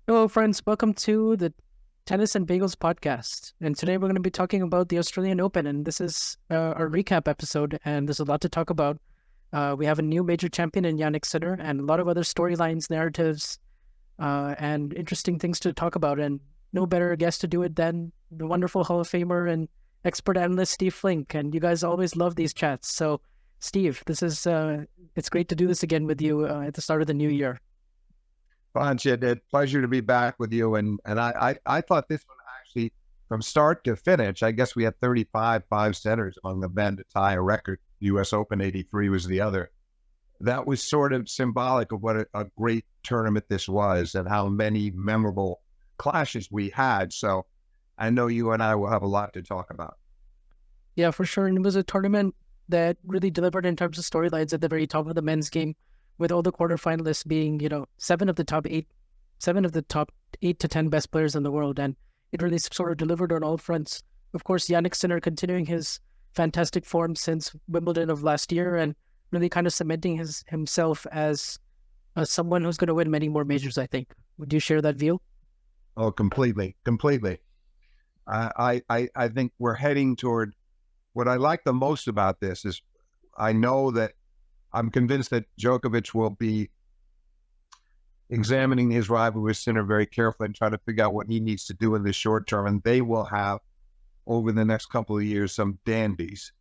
Hello, friends. Welcome to the Tennis and Bagels podcast. And today we're going to be talking about the Australian Open. And this is our recap episode. And there's a lot to talk about. We have a new major champion in Jannik Sinner and a lot of other storylines, narratives, and interesting things to talk about. And no better guest to do it than the wonderful Hall of Famer and expert analyst, Steve Flink. And you guys always love these chats. So, Steve, it's great to do this again with you at the start of the new year. Vansh, it's pleasure to be back with you. And I thought this one actually, from start to finish, I guess we had 35 5-setters among the men to tie a record. U.S. Open 83 was the other. That was sort of symbolic of what a great tournament this was and how many memorable clashes we had. So I know you and I will have a lot to talk about. Yeah, for sure. And it was a tournament that really delivered in terms of storylines at the very top of the men's game, with all the quarterfinalists being, seven of the top 8 to 10 best players in the world. And it really sort of delivered on all fronts. Of course, Jannik Sinner continuing his fantastic form since Wimbledon of last year and really kind of cementing himself as someone who's going to win many more majors, I think. Would you share that view? Oh, completely. I think we're heading toward what I like the most about this is I'm convinced that Djokovic will be examining his rival with Sinner very carefully and trying to figure out what he needs to do in the short term. And they will have, over the next couple of years, some dandies.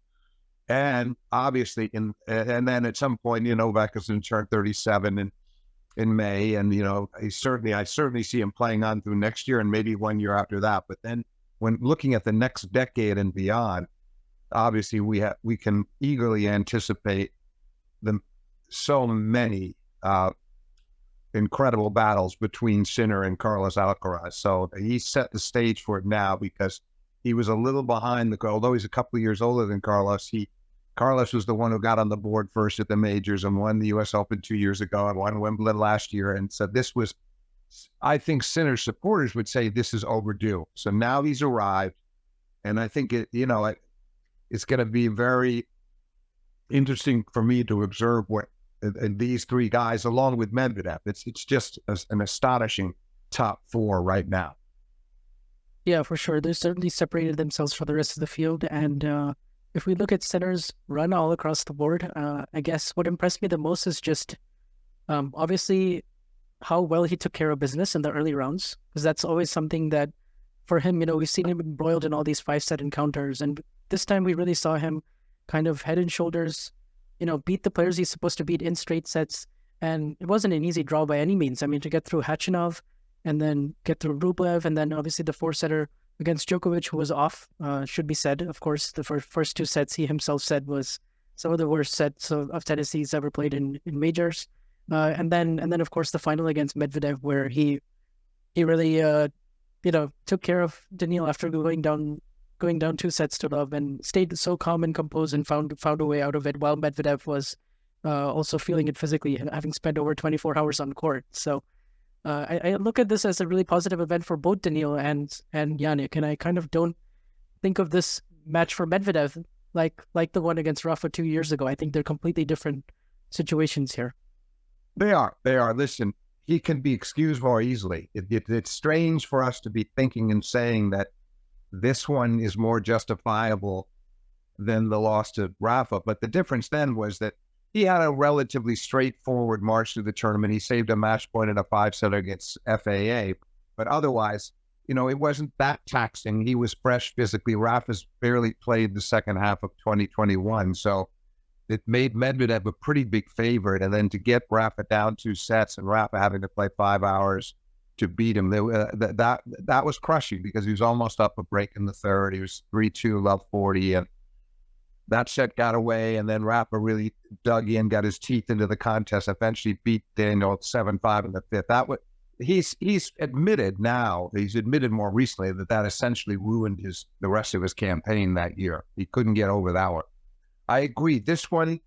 And obviously, and then at some point, Novak is going to turn 37 in May. And, I certainly see him playing on through next year and maybe 1 year after that. But then when looking at the next decade and beyond, obviously we can eagerly anticipate so many incredible battles between Sinner and Carlos Alcaraz. So he set the stage for it now because he was a little behind although he's a couple of years older than Carlos. Carlos was the one who got on the board first at the majors and won the U.S. Open 2 years ago and won Wimbledon last year. And so I think Sinner's supporters would say this is overdue. So now he's arrived, and I think it's going to be very interesting for me to observe what these three guys, along with Medvedev, it's just an astonishing top four right now. Yeah, for sure. They certainly separated themselves from the rest of the field. And if we look at Sinner's run all across the board, I guess what impressed me the most is just obviously how well he took care of business in the early rounds, because that's always something that for him, we've seen him embroiled in all these 5-set encounters. And this time we really saw him kind of head and shoulders, beat the players he's supposed to beat in straight sets. And it wasn't an easy draw by any means. I mean, to get through Khachanov and then get through Rublev, and then obviously the 4-setter against Djokovic, who was off, should be said. Of course, the first 2 sets he himself said was some of the worst sets of tennis he's ever played in majors. And then of course the final against Medvedev, where he really took care of Daniil after going down 2-0 and stayed so calm and composed and found a way out of it, while Medvedev was also feeling it physically, having spent over 24 hours on court. So I look at this as a really positive event for both Daniil and Jannik, and I kind of don't think of this match for Medvedev like the one against Rafa 2 years ago. I think they're completely different situations here. They are. Listen, he can be excused more easily. It's strange for us to be thinking and saying that this one is more justifiable than the loss to Rafa. But the difference then was that he had a relatively straightforward march through the tournament. He saved a match point in a 5-setter against FAA. But otherwise, it wasn't that taxing. He was fresh physically. Rafa's barely played the second half of 2021. So it made Medvedev a pretty big favorite. And then to get Rafa down 2 sets and Rafa having to play 5 hours to beat him, that was crushing because he was almost up a break in the third. He was 3-2, love 40, and that set got away. And then Rafa really dug in, got his teeth into the contest, eventually beat Daniil 7-5 in the fifth. He's admitted now, he's admitted more recently that essentially ruined the rest of his campaign that year. He couldn't get over that one. I agree. This one,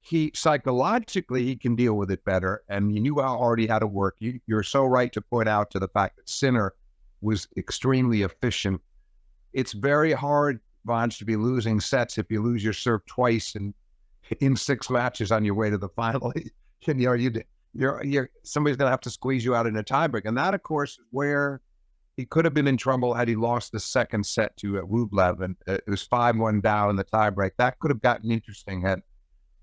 he psychologically, he can deal with it better. And you knew already how to work. You're so right to point out to the fact that Sinner was extremely efficient. It's very hard, Vansh, to be losing sets if you lose your serve twice in 6 matches on your way to the final. somebody's going to have to squeeze you out in a tiebreak. And that, of course, is where he could have been in trouble had he lost the second set to Rublev. And it was 5-1 down in the tiebreak. That could have gotten interesting had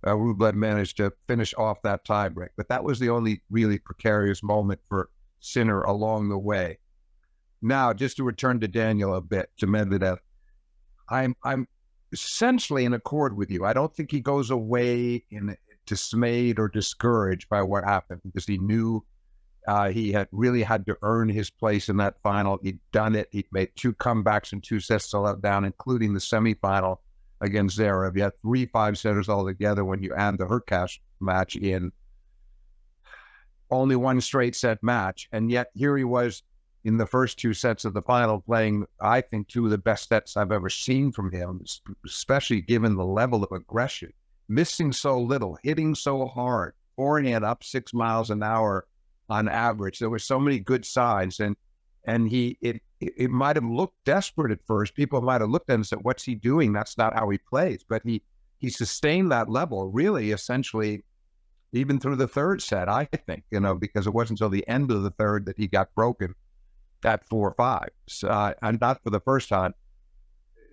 Rublev managed to finish off that tiebreak. But that was the only really precarious moment for Sinner along the way. Now, just to return to Daniil a bit, to Medvedev, I'm essentially in accord with you. I don't think he goes away dismayed or discouraged by what happened, because he knew he had really had to earn his place in that final. He'd done it. He'd made 2 comebacks and 2 sets to let down, including the semifinal against Zverev. You had 3 5-setters altogether when you add the Hurkacz match in. Only 1 straight set match. And yet here he was in the first 2 sets of the final playing, I think, 2 of the best sets I've ever seen from him, especially given the level of aggression. Missing so little, hitting so hard, forehand up 6 miles an hour on average. There were so many good signs, and it might have looked desperate at first. People might have looked at him and said, "What's he doing? That's not how he plays." But he sustained that level, really, essentially, even through the third set, I think, because it wasn't until the end of the third that he got broken at 4-5. And not for the first time.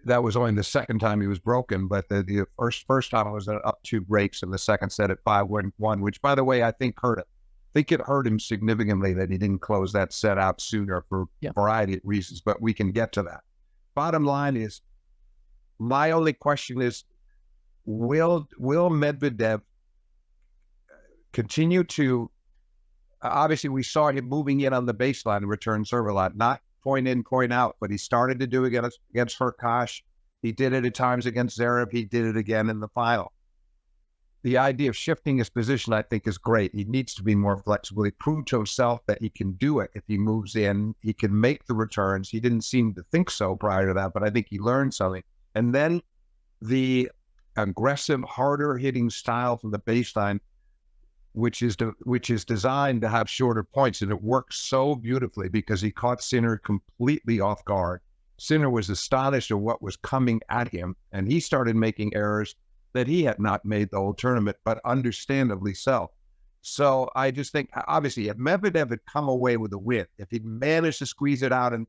That was only the second time he was broken, but the first time it was up 2 breaks in the second set at 5-1, which, by the way, I think hurt him. I think it hurt him significantly that he didn't close that set out sooner for a variety of reasons, but we can get to that. Bottom line is, my only question is, will Medvedev continue to, obviously we saw him moving in on the baseline and return serve a lot, not point in, point out, but he started to do it against Hurkacz. He did it at times against Zverev. He did it again in the final. The idea of shifting his position, I think, is great. He needs to be more flexible. He proved to himself that he can do it if he moves in. He can make the returns. He didn't seem to think so prior to that, but I think he learned something. And then the aggressive, harder hitting style from the baseline, which is designed to have shorter points, and it works so beautifully because he caught Sinner completely off guard. Sinner was astonished at what was coming at him, and he started making errors that he had not made the whole tournament, but understandably so. So I just think, obviously, if Medvedev had come away with a win, if he'd managed to squeeze it out and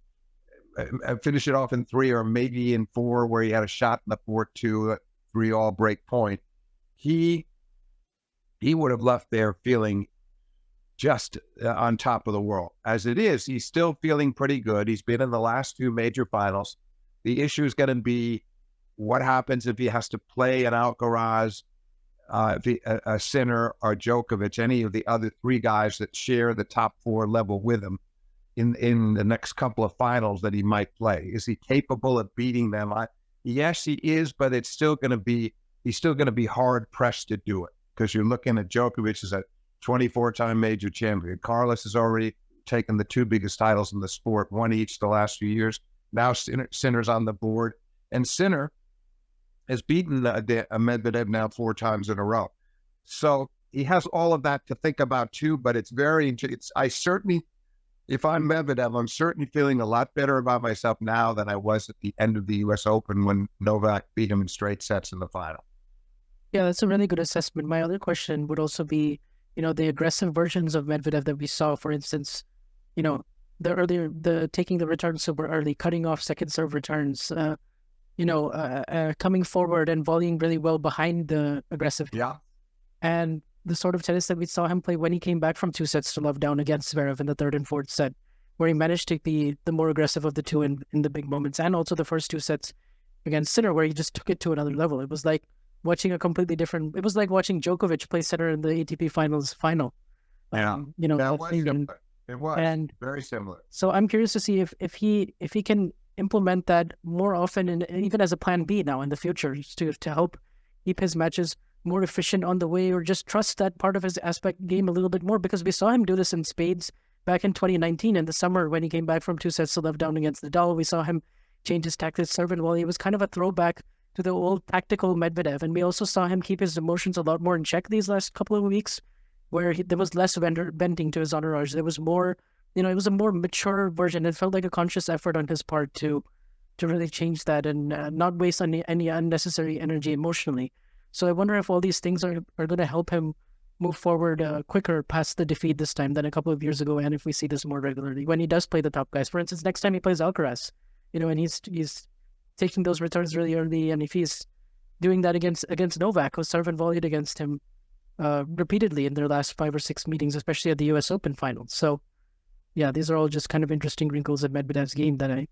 finish it off in 3 or maybe in 4, where he had a shot in the 4-2, 3-all break point, he would have left there feeling just on top of the world. As it is, he's still feeling pretty good. He's been in the last 2 major finals. The issue is going to be what happens if he has to play an Alcaraz, a Sinner, or Djokovic, any of the other 3 guys that share the top 4 level with him in the next couple of finals that he might play. Is he capable of beating them? Yes, he is, but he's still going to be hard pressed to do it, because you're looking at Djokovic as a 24-time major champion. Carlos has already taken the 2 biggest titles in the sport, 1 each the last few years. Now Sinner's on the board, and Sinner has beaten Medvedev now 4 times in a row. So he has all of that to think about too, but if I'm Medvedev, I'm certainly feeling a lot better about myself now than I was at the end of the U.S. Open when Novak beat him in straight sets in the final. Yeah, that's a really good assessment. My other question would also be, the aggressive versions of Medvedev that we saw, for instance, the taking the return super early, cutting off second serve returns, coming forward and volleying really well behind the aggressive. Yeah. And the sort of tennis that we saw him play when he came back from 2 sets to love down against Zverev in the 3rd and 4th set, where he managed to be the more aggressive of the 2 in the big moments, and also the first 2 sets against Sinner, where he just took it to another level. It was like watching it was like watching Djokovic play Sinner in the ATP finals final. Yeah. It was and very similar. So I'm curious to see if he can implement that more often, and even as a plan B now in the future, to help keep his matches more efficient on the way, or just trust that part of his aspect game a little bit more, because we saw him do this in spades back in 2019 in the summer when he came back from 2 sets to love down against Nadal. We saw him change his tactics serve and volley. It was kind of a throwback to the old tactical Medvedev, and we also saw him keep his emotions a lot more in check these last couple of weeks, where there was less bending to his entourage. There was more, it was a more mature version. It felt like a conscious effort on his part to really change that and not waste any unnecessary energy emotionally. So I wonder if all these things are going to help him move forward quicker past the defeat this time than a couple of years ago, and if we see this more regularly when he does play the top guys. For instance, next time he plays Alcaraz, and he's taking those returns really early, and if he's doing that against Novak, who's serve and volleyed against him repeatedly in their last 5 or 6 meetings, especially at the U.S. Open finals. So, yeah, these are all just kind of interesting wrinkles of Medvedev's game that I.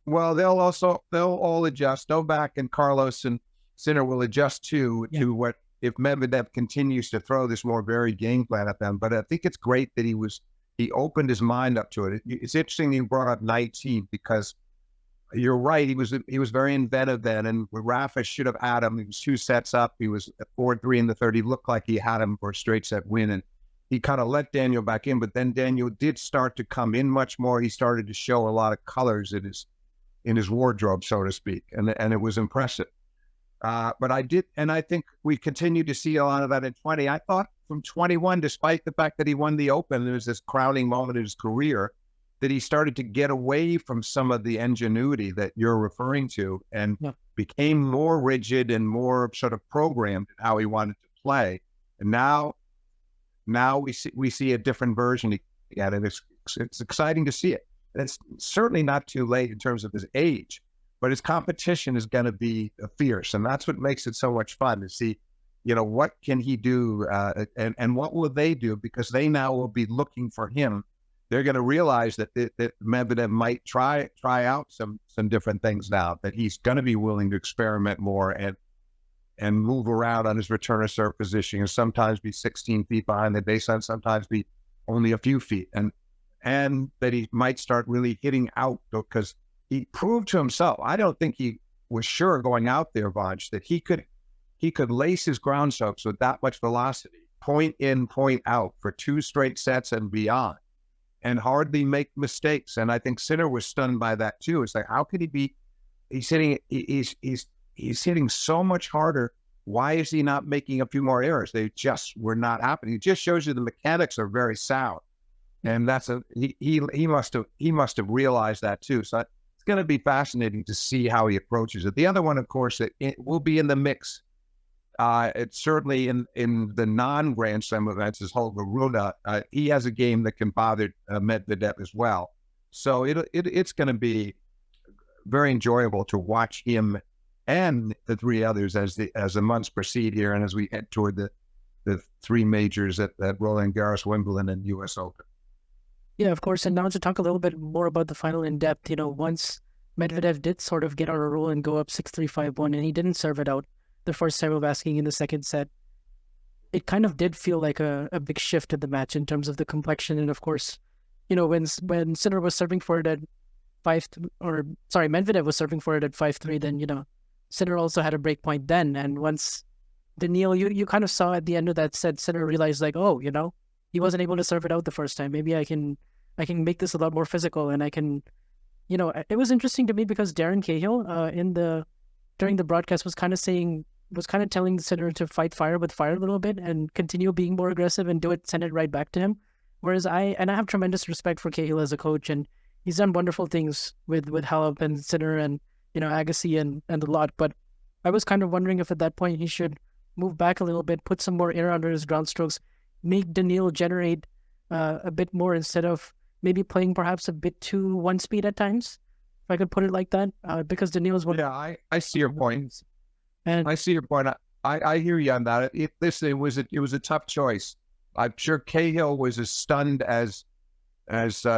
Well, they'll all adjust. Novak and Carlos and Sinner will adjust to what if Medvedev continues to throw this more varied game plan at them. But I think it's great that he opened his mind up to it. It's interesting you brought up 19 because you're right. He was very inventive then, and Rafa should have had him. He was 2 sets up. He was 4-3 in the third. He looked like he had him for a straight set win, and he kind of let Daniel back in. But then Daniel did start to come in much more. He started to show a lot of colors in his wardrobe, so to speak, and it was impressive. But I think we continue to see a lot of that in 20. I thought from 21, despite the fact that he won the Open, there was this crowning moment in his career, that he started to get away from some of the ingenuity that you're referring to and became more rigid and more sort of programmed in how he wanted to play. And now we see a different version again, and it's exciting to see it. And it's certainly not too late in terms of his age, but his competition is going to be fierce, and that's what makes it so much fun to see. What can he do, and what will they do? Because they now will be looking for him. They're going to realize that Medvedev might try out some different things now. That he's going to be willing to experiment more and move around on his return of serve position, and sometimes be 16 feet behind the baseline, sometimes be only a few feet, and that he might start really hitting out because he proved to himself. I don't think he was sure going out there, Vansh, that he could lace his ground strokes with that much velocity, point in, point out for 2 straight sets and beyond, and hardly make mistakes. And I think Sinner was stunned by that too. It's like, how could he be? He's hitting so much harder. Why is he not making a few more errors? They just were not happening. It just shows you the mechanics are very sound, and he must have realized that too. So it's going to be fascinating to see how he approaches it. The other one, of course, it will be in the mix. It's certainly in the non-Grand Slam events is Holger Rune. He has a game that can bother Medvedev as well. So it's going to be very enjoyable to watch him and the 3 others as the months proceed here, and as we head toward the 3 majors at Roland Garros, Wimbledon, and U.S. Open. Yeah, of course. And now to talk a little bit more about the final in depth, once Medvedev did sort of get on a roll and go up 6-3, 5-1, and he didn't serve it out the first time of asking in the second set, it kind of did feel like a big shift in the match in terms of the complexion. And of course, when Sinner was serving for it at Medvedev was serving for it at 5-3, then, Sinner also had a break point then. And once Daniil, you kind of saw at the end of that set, Sinner realized like, oh, he wasn't able to serve it out the first time. Maybe I can make this a lot more physical, and I can, it was interesting to me because Darren Cahill during the broadcast was kind of telling the Sinner to fight fire with fire a little bit and continue being more aggressive and send it right back to him. Whereas I have tremendous respect for Cahill as a coach, and he's done wonderful things with Halep and Sinner and, Agassi and the lot. But I was kind of wondering if at that point he should move back a little bit, put some more air under his ground strokes, make Daniil generate a bit more instead of maybe playing perhaps a bit too one speed at times, if I could put it like that, because Daniil is one. Yeah, I see your point. And I see your point. I hear you on that. It was a tough choice. I'm sure Cahill was as stunned as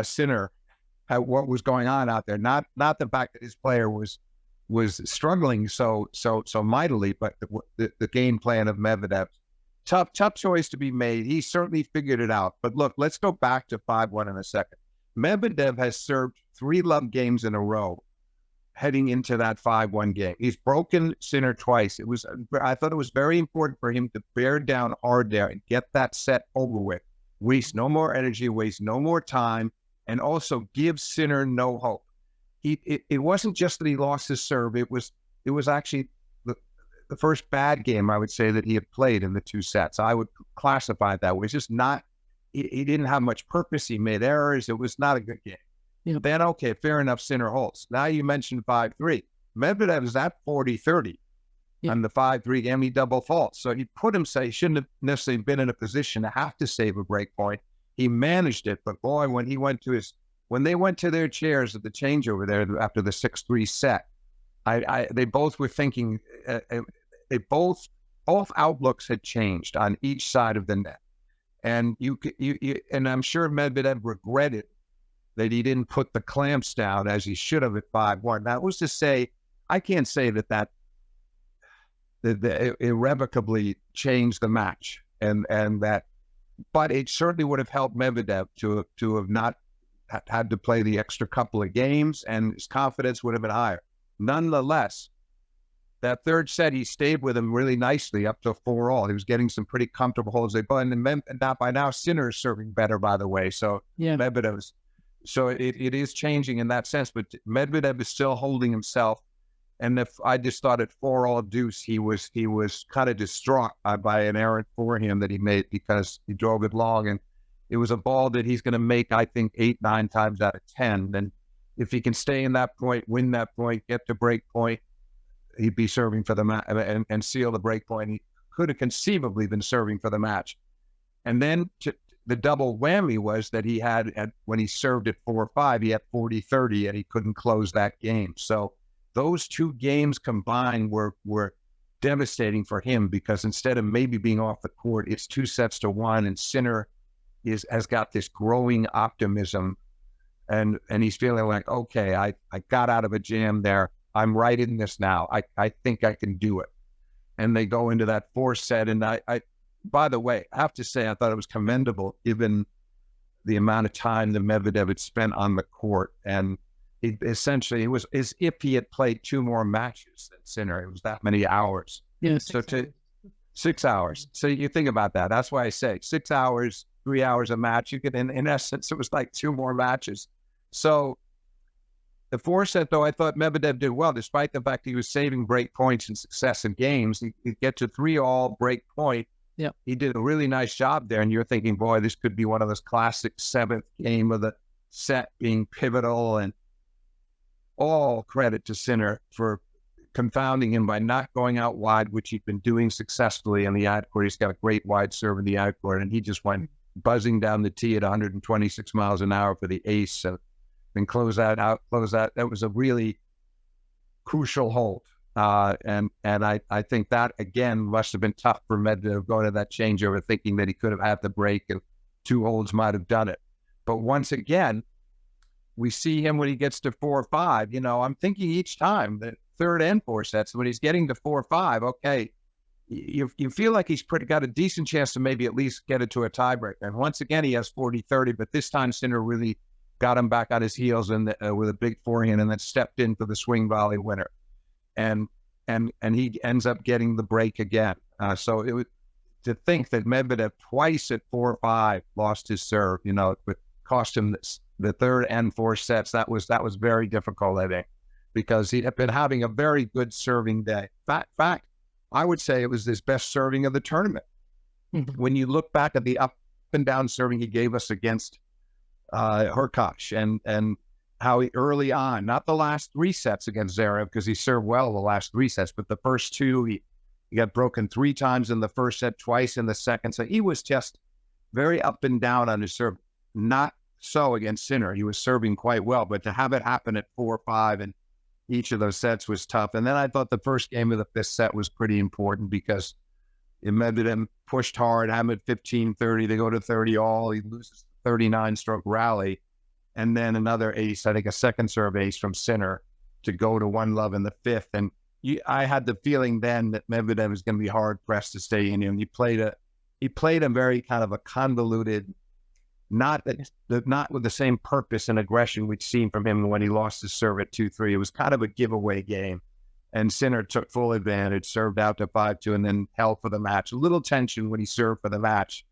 Sinner at what was going on out there. Not the fact that his player was struggling so mightily, but the game plan of Medvedev. Tough choice to be made. He certainly figured it out. But look, let's go back to 5-1 in a second. Medvedev has served 3 love games in a row heading into that 5-1 game. He's broken Sinner twice. I thought it was very important for him to bear down hard there and get that set over with. Waste no more energy, waste no more time, and also give Sinner no hope. It wasn't just that he lost his serve. It was actually the first bad game, I would say, that he had played in the 2 sets. I would classify it that way. It's just not, he didn't have much purpose. He made errors. It was not a good game. Yeah. Then, okay, fair enough, Sinner holds. Now you mentioned 5-3. Medvedev is at 40-30. on the 5-3 game, he double faults. So he put himself, he shouldn't have necessarily been in a position to have to save a break point. He managed it, but boy, when they went to their chairs at the changeover there after the 6-3 set, they both were thinking, both outlooks had changed on each side of the net. And and I'm sure Medvedev regretted that he didn't put the clamps down as he should have at 5-1. That was to say, I can't say that irrevocably changed the match, but it certainly would have helped Medvedev to have not had to play the extra couple of games, and his confidence would have been higher. Nonetheless, that third set, he stayed with him really nicely up to 4-all. He was getting some pretty comfortable holds. And by now, Sinner is serving better, by the way. So Yeah. Medvedev's. So it is changing in that sense, but Medvedev is still holding himself. And if I just thought at 4-all deuce, he was kind of distraught by an errant forehand that he made because he drove it long, and it was a ball that he's going to make, I think, 8-9 times out of 10. And if he can stay in that point, win that point, get to break point, he'd be serving for the match and seal the break point. He could have conceivably been serving for the match. And then the double whammy was that he had, when he served at 4-5, he had 40-30, and he couldn't close that game. So those two games combined were devastating for him, because instead of maybe being off the court, it's 2-1, and Sinner has got this growing optimism, and he's feeling like, okay, I got out of a jam there. I'm right in this now. I think I can do it. And they go into that 4th set, and I by the way, I have to say, I thought it was commendable given the amount of time that Medvedev had spent on the court. And it was as if he had played 2 more matches than Sinner. It was that many hours. Yeah. 6 hours. So you think about that. That's why I say 6 hours, 3 hours a match. You could, in essence, it was like 2 more matches. So the 4th set, though, I thought Medvedev did well, despite the fact he was saving break points in successive games. He'd get to 3-all break point. Yeah, he did a really nice job there, and you're thinking, boy, this could be one of those classic 7th game of the set being pivotal, and all credit to Sinner for confounding him by not going out wide, which he'd been doing successfully in the out court. He's got a great wide serve in the out court, and he just went buzzing down the tee at 126 miles an hour for the ace, and close that out. That was a really crucial hold. And I think that, again, must have been tough for Medvedev going to that changeover, thinking that he could have had the break and 2 holds might have done it. But once again, we see him when he gets to 4-5. I'm thinking each time, the 3rd and 4th sets, when he's getting to 4-5, okay, you feel like he's got a decent chance to maybe at least get it to a tiebreaker. And once again, he has 40-30, but this time Sinner really got him back on his heels with a big forehand, and then stepped in for the swing volley winner. And he ends up getting the break again. So it was to think that Medvedev twice at 4-5 lost his serve. It cost him the 3rd and 4th sets. That was very difficult, I think, because he had been having a very good serving day. In fact, I would say it was his best serving of the tournament. Mm-hmm. When you look back at the up and down serving he gave us against Hurkacz, and how he early on, not the last 3 sets against Zverev, because he served well the last 3 sets, but the first 2, he got broken 3 times in the first set, twice in the second. So he was just very up and down on his serve. Not so against Sinner. He was serving quite well, but to have it happen at 4-5 in each of those sets was tough. And then I thought the first game of the 5th set was pretty important, because Medvedev pushed hard, Hamid 15-30, they go to 30-all, he loses 39-stroke rally. And then another ace, I think a second serve ace from Sinner to go to 1-love in the 5th. And I had the feeling then that Medvedev was going to be hard pressed to stay in him. He played a very kind of a convoluted, not with the same purpose and aggression we'd seen from him when he lost his serve at 2-3. It was kind of a giveaway game, and Sinner took full advantage, served out to 5-2, and then held for the match. A little tension when he served for the match.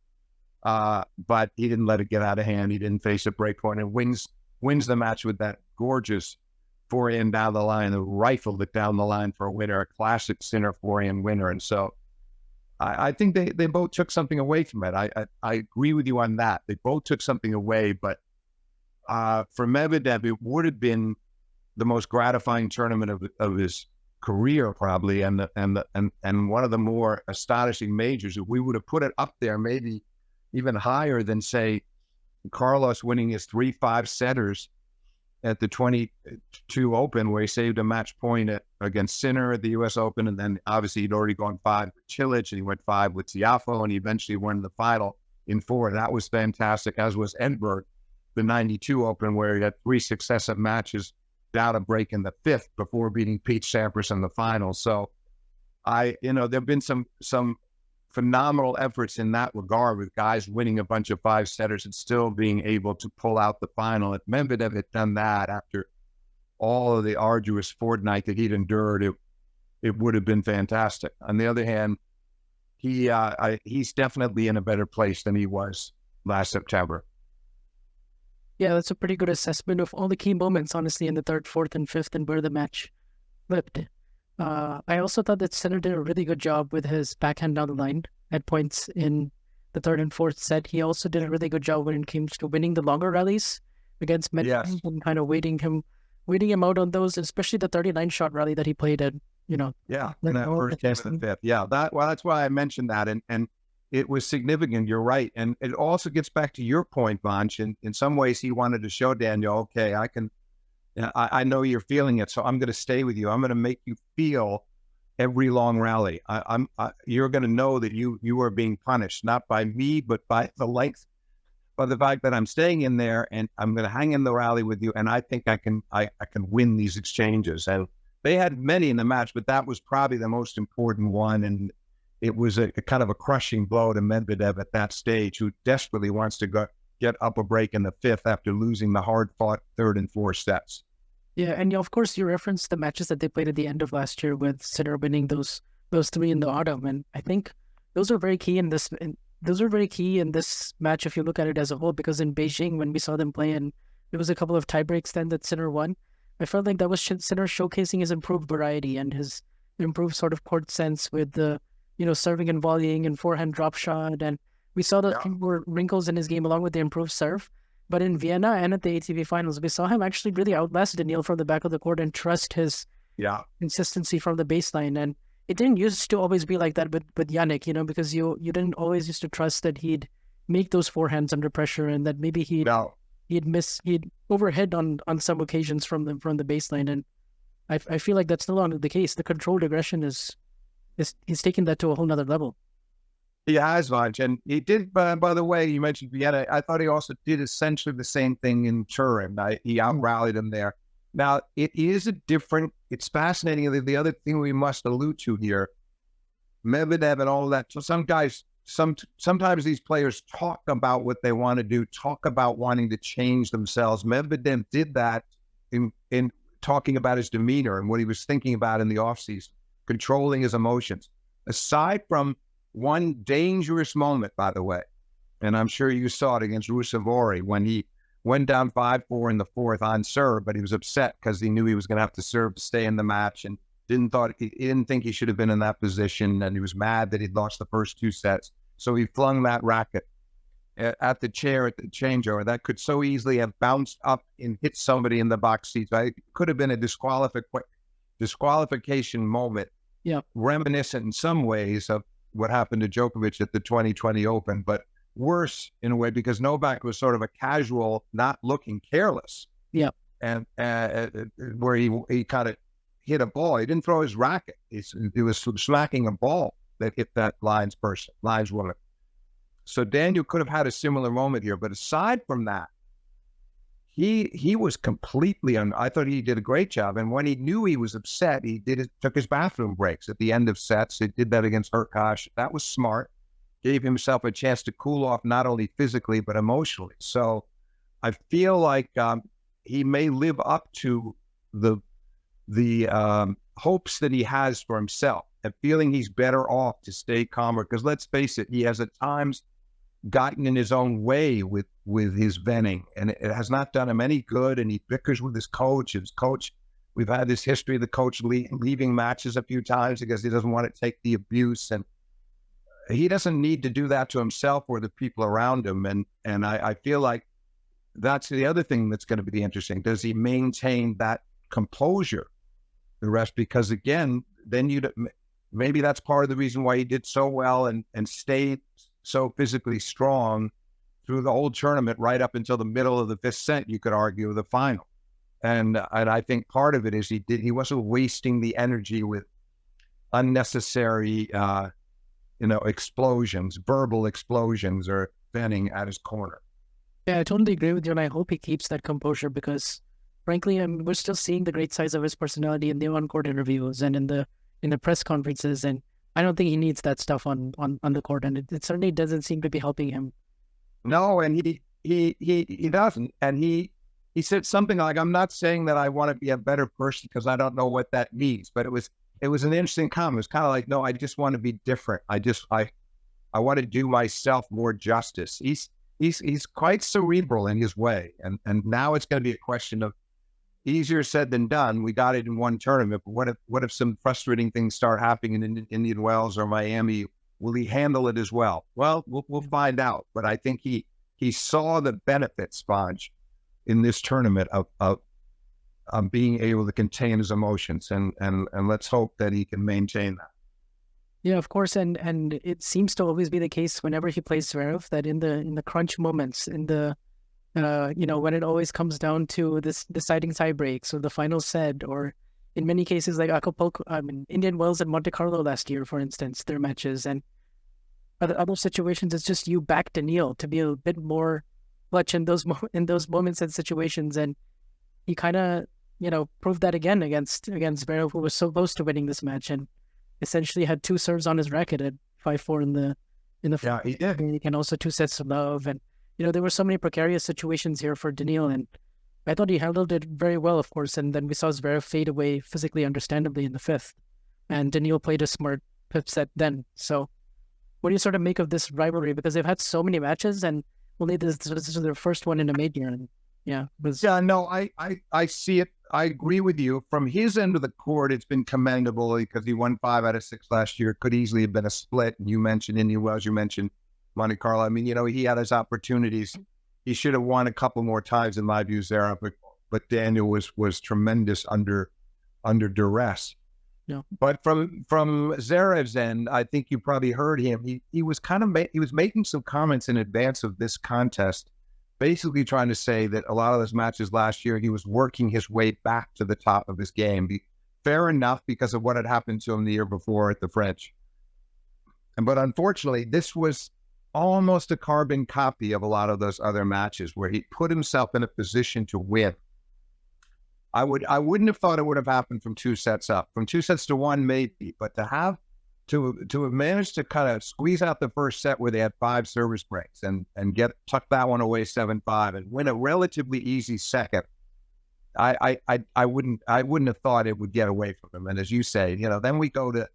But he didn't let it get out of hand. He didn't face a break point, and wins the match with that gorgeous forehand down the line, and rifled it down the line for a winner, a classic Sinner forehand winner. And so I think they both took something away from it. I agree with you on that. They both took something away, but for Medvedev, it would have been the most gratifying tournament of his career probably, and one of the more astonishing majors. If we would have put it up there, maybe even higher than, say, Carlos winning his 3-5 setters at the 22 Open, where he saved a match point against Sinner at the U.S. Open, and then obviously he'd already gone 5 with Cilic, and he went 5 with Tiafoe, and he eventually won the final in 4. That was fantastic, as was Edberg, the 92 Open, where he had 3 successive matches down a break in the 5th before beating Pete Sampras in the final. So there've been some phenomenal efforts in that regard, with guys winning a bunch of 5 setters and still being able to pull out the final. If Medvedev had done that after all of the arduous fortnight that he'd endured, it would have been fantastic. On the other hand, he's definitely in a better place than he was last September. Yeah, that's a pretty good assessment of all the key moments, honestly, in the 3rd, 4th, and 5th, and where the match flipped. I also thought that Sinner did a really good job with his backhand down the line at points in the 3rd and 4th set. He also did a really good job when it came to winning the longer rallies against Medvedev, Yes. and kind of waiting him out on those, especially the 39-shot rally that he played at, Yeah, in that first game of the 5th. Yeah, that's why I mentioned that, and it was significant. You're right, and it also gets back to your point, Vansh. In some ways, he wanted to show Daniel, okay, I know you're feeling it, so I'm going to stay with you. I'm going to make you feel every long rally. You're going to know that you are being punished, not by me, but by the fact that I'm staying in there, and I'm going to hang in the rally with you. And I think I can win these exchanges. And they had many in the match, but that was probably the most important one. And it was a kind of a crushing blow to Medvedev at that stage, who desperately wants to get up a break in the 5th after losing the hard-fought 3rd and 4th sets. Yeah, and of course you referenced the matches that they played at the end of last year, with Sinner winning those 3 in the autumn, and I think those are very key in this. Those are very key in this match if you look at it as a whole, because in Beijing, when we saw them play, and there was a couple of tie breaks then that Sinner won, I felt like that was Sinner showcasing his improved variety and his improved sort of court sense with the serving and volleying and forehand drop shot, and we saw those more wrinkles in his game along with the improved serve. But in Vienna and at the ATP finals, we saw him actually really outlast Daniil from the back of the court and trust his consistency from the baseline. And it didn't used to always be like that with Jannik, because you didn't always used to trust that he'd make those forehands under pressure, and that maybe he'd overhead on some occasions from the baseline. And I feel like that's no longer the case. The controlled aggression he's taken that to a whole nother level. He has, Vanch, and he did. By the way, you mentioned Vienna. I thought he also did essentially the same thing in Turin. He out-rallied him there. Now, it's fascinating. The other thing we must allude to here, Medvedev and all of that. So sometimes these players talk about what they want to do, talk about wanting to change themselves. Medvedev did that in talking about his demeanor and what he was thinking about in the offseason, controlling his emotions. Aside from one dangerous moment, by the way, and I'm sure you saw it against Ruusuvuori, when he went down 5-4 in the 4th on serve, but he was upset because he knew he was going to have to serve to stay in the match, and he didn't think he should have been in that position, and he was mad that he'd lost the first 2 sets. So he flung that racket at the chair at the changeover. That could so easily have bounced up and hit somebody in the box seat. It could have been a disqualification moment, reminiscent in some ways of what happened to Djokovic at the 2020 Open, but worse in a way, because Novak was sort of a casual, not looking careless. Yeah. And where he kind of hit a ball. He didn't throw his racket. He was smacking a ball that hit that lineswoman. So Daniel could have had a similar moment here. But aside from that, he was completely I thought he did a great job. And when he knew he was upset, took his bathroom breaks at the end of sets. He did that against Hurkacz. That was smart. Gave himself a chance to cool off, not only physically, but emotionally. So I feel like he may live up to the hopes that he has for himself, and feeling he's better off to stay calmer. Because let's face it, he has at times gotten in his own way with his venting, and it has not done him any good. And he bickers with his coach. We've had this history of the coach leaving matches a few times because he doesn't want to take the abuse, and he doesn't need to do that to himself or the people around him. And I feel like that's the other thing that's going to be interesting. Does he maintain that composure the rest, because again, then maybe that's part of the reason why he did so well and stayed so physically strong through the whole tournament, right up until the middle of the fifth set, you could argue, the final. And I think part of it is he wasn't wasting the energy with unnecessary, explosions, verbal explosions, or venting at his corner. Yeah, I totally agree with you, and I hope he keeps that composure because, frankly, we're still seeing the great size of his personality in the on-court interviews and in the press conferences, and I don't think he needs that stuff on the court, and it certainly doesn't seem to be helping him. No, and he doesn't, and he said something like, "I'm not saying that I want to be a better person because I don't know what that means," but it was an interesting comment. It was kind of like, "No, I just want to be different. I want to do myself more justice." He's quite cerebral in his way, and now it's going to be a question of easier said than done. We got it in one tournament, but what if some frustrating things start happening in Indian Wells or Miami? Will he handle it as well? Well, we'll find out. But I think he saw the benefits, Sponge, in this tournament of being able to contain his emotions, and let's hope that he can maintain that. Yeah, of course, and it seems to always be the case whenever he plays Zverev that in the crunch moments, in the when it always comes down to this deciding tie breaks or the final set, or in many cases like Acapulco, Indian Wells and Monte Carlo last year, for instance, their matches, and other situations, it's just you back Daniil to be a bit more clutch in those moments and situations, and he kind of proved that again against Zverev, who was so close to winning this match and essentially had 2 serves on his racket at 5-4 in the Yeah, he did. and also 2 sets of love, and there were so many precarious situations here for Daniil, and I thought he handled it very well, of course, and then we saw Zverev fade away physically, understandably, in the 5th, and Daniil played a smart 5th set then. So what do you sort of make of this rivalry? Because they've had so many matches, and only this is their first one in a major. And I see it. I agree with you. From his end of the court, it's been commendable because he won 5 out of 6 last year. Could easily have been a split. You mentioned Indian Wells. You mentioned Monte Carlo. I mean, he had his opportunities. He should have won a couple more times, in my view, Zverev. But Daniil was tremendous under duress. Yeah. But from Zverev's end, I think you probably heard him. He was he was making some comments in advance of this contest, basically trying to say that a lot of those matches last year, he was working his way back to the top of his game. Fair enough, because of what had happened to him the year before at the French. But unfortunately, this was almost a carbon copy of a lot of those other matches where he put himself in a position to win. I wouldn't have thought it would have happened from 2 sets up. From 2 sets to 1, maybe, but to have managed to kind of squeeze out the first set where they had 5 service breaks and tuck that one away 7-5 and win a relatively easy second, I wouldn't have thought it would get away from him. And as you say, then we go to,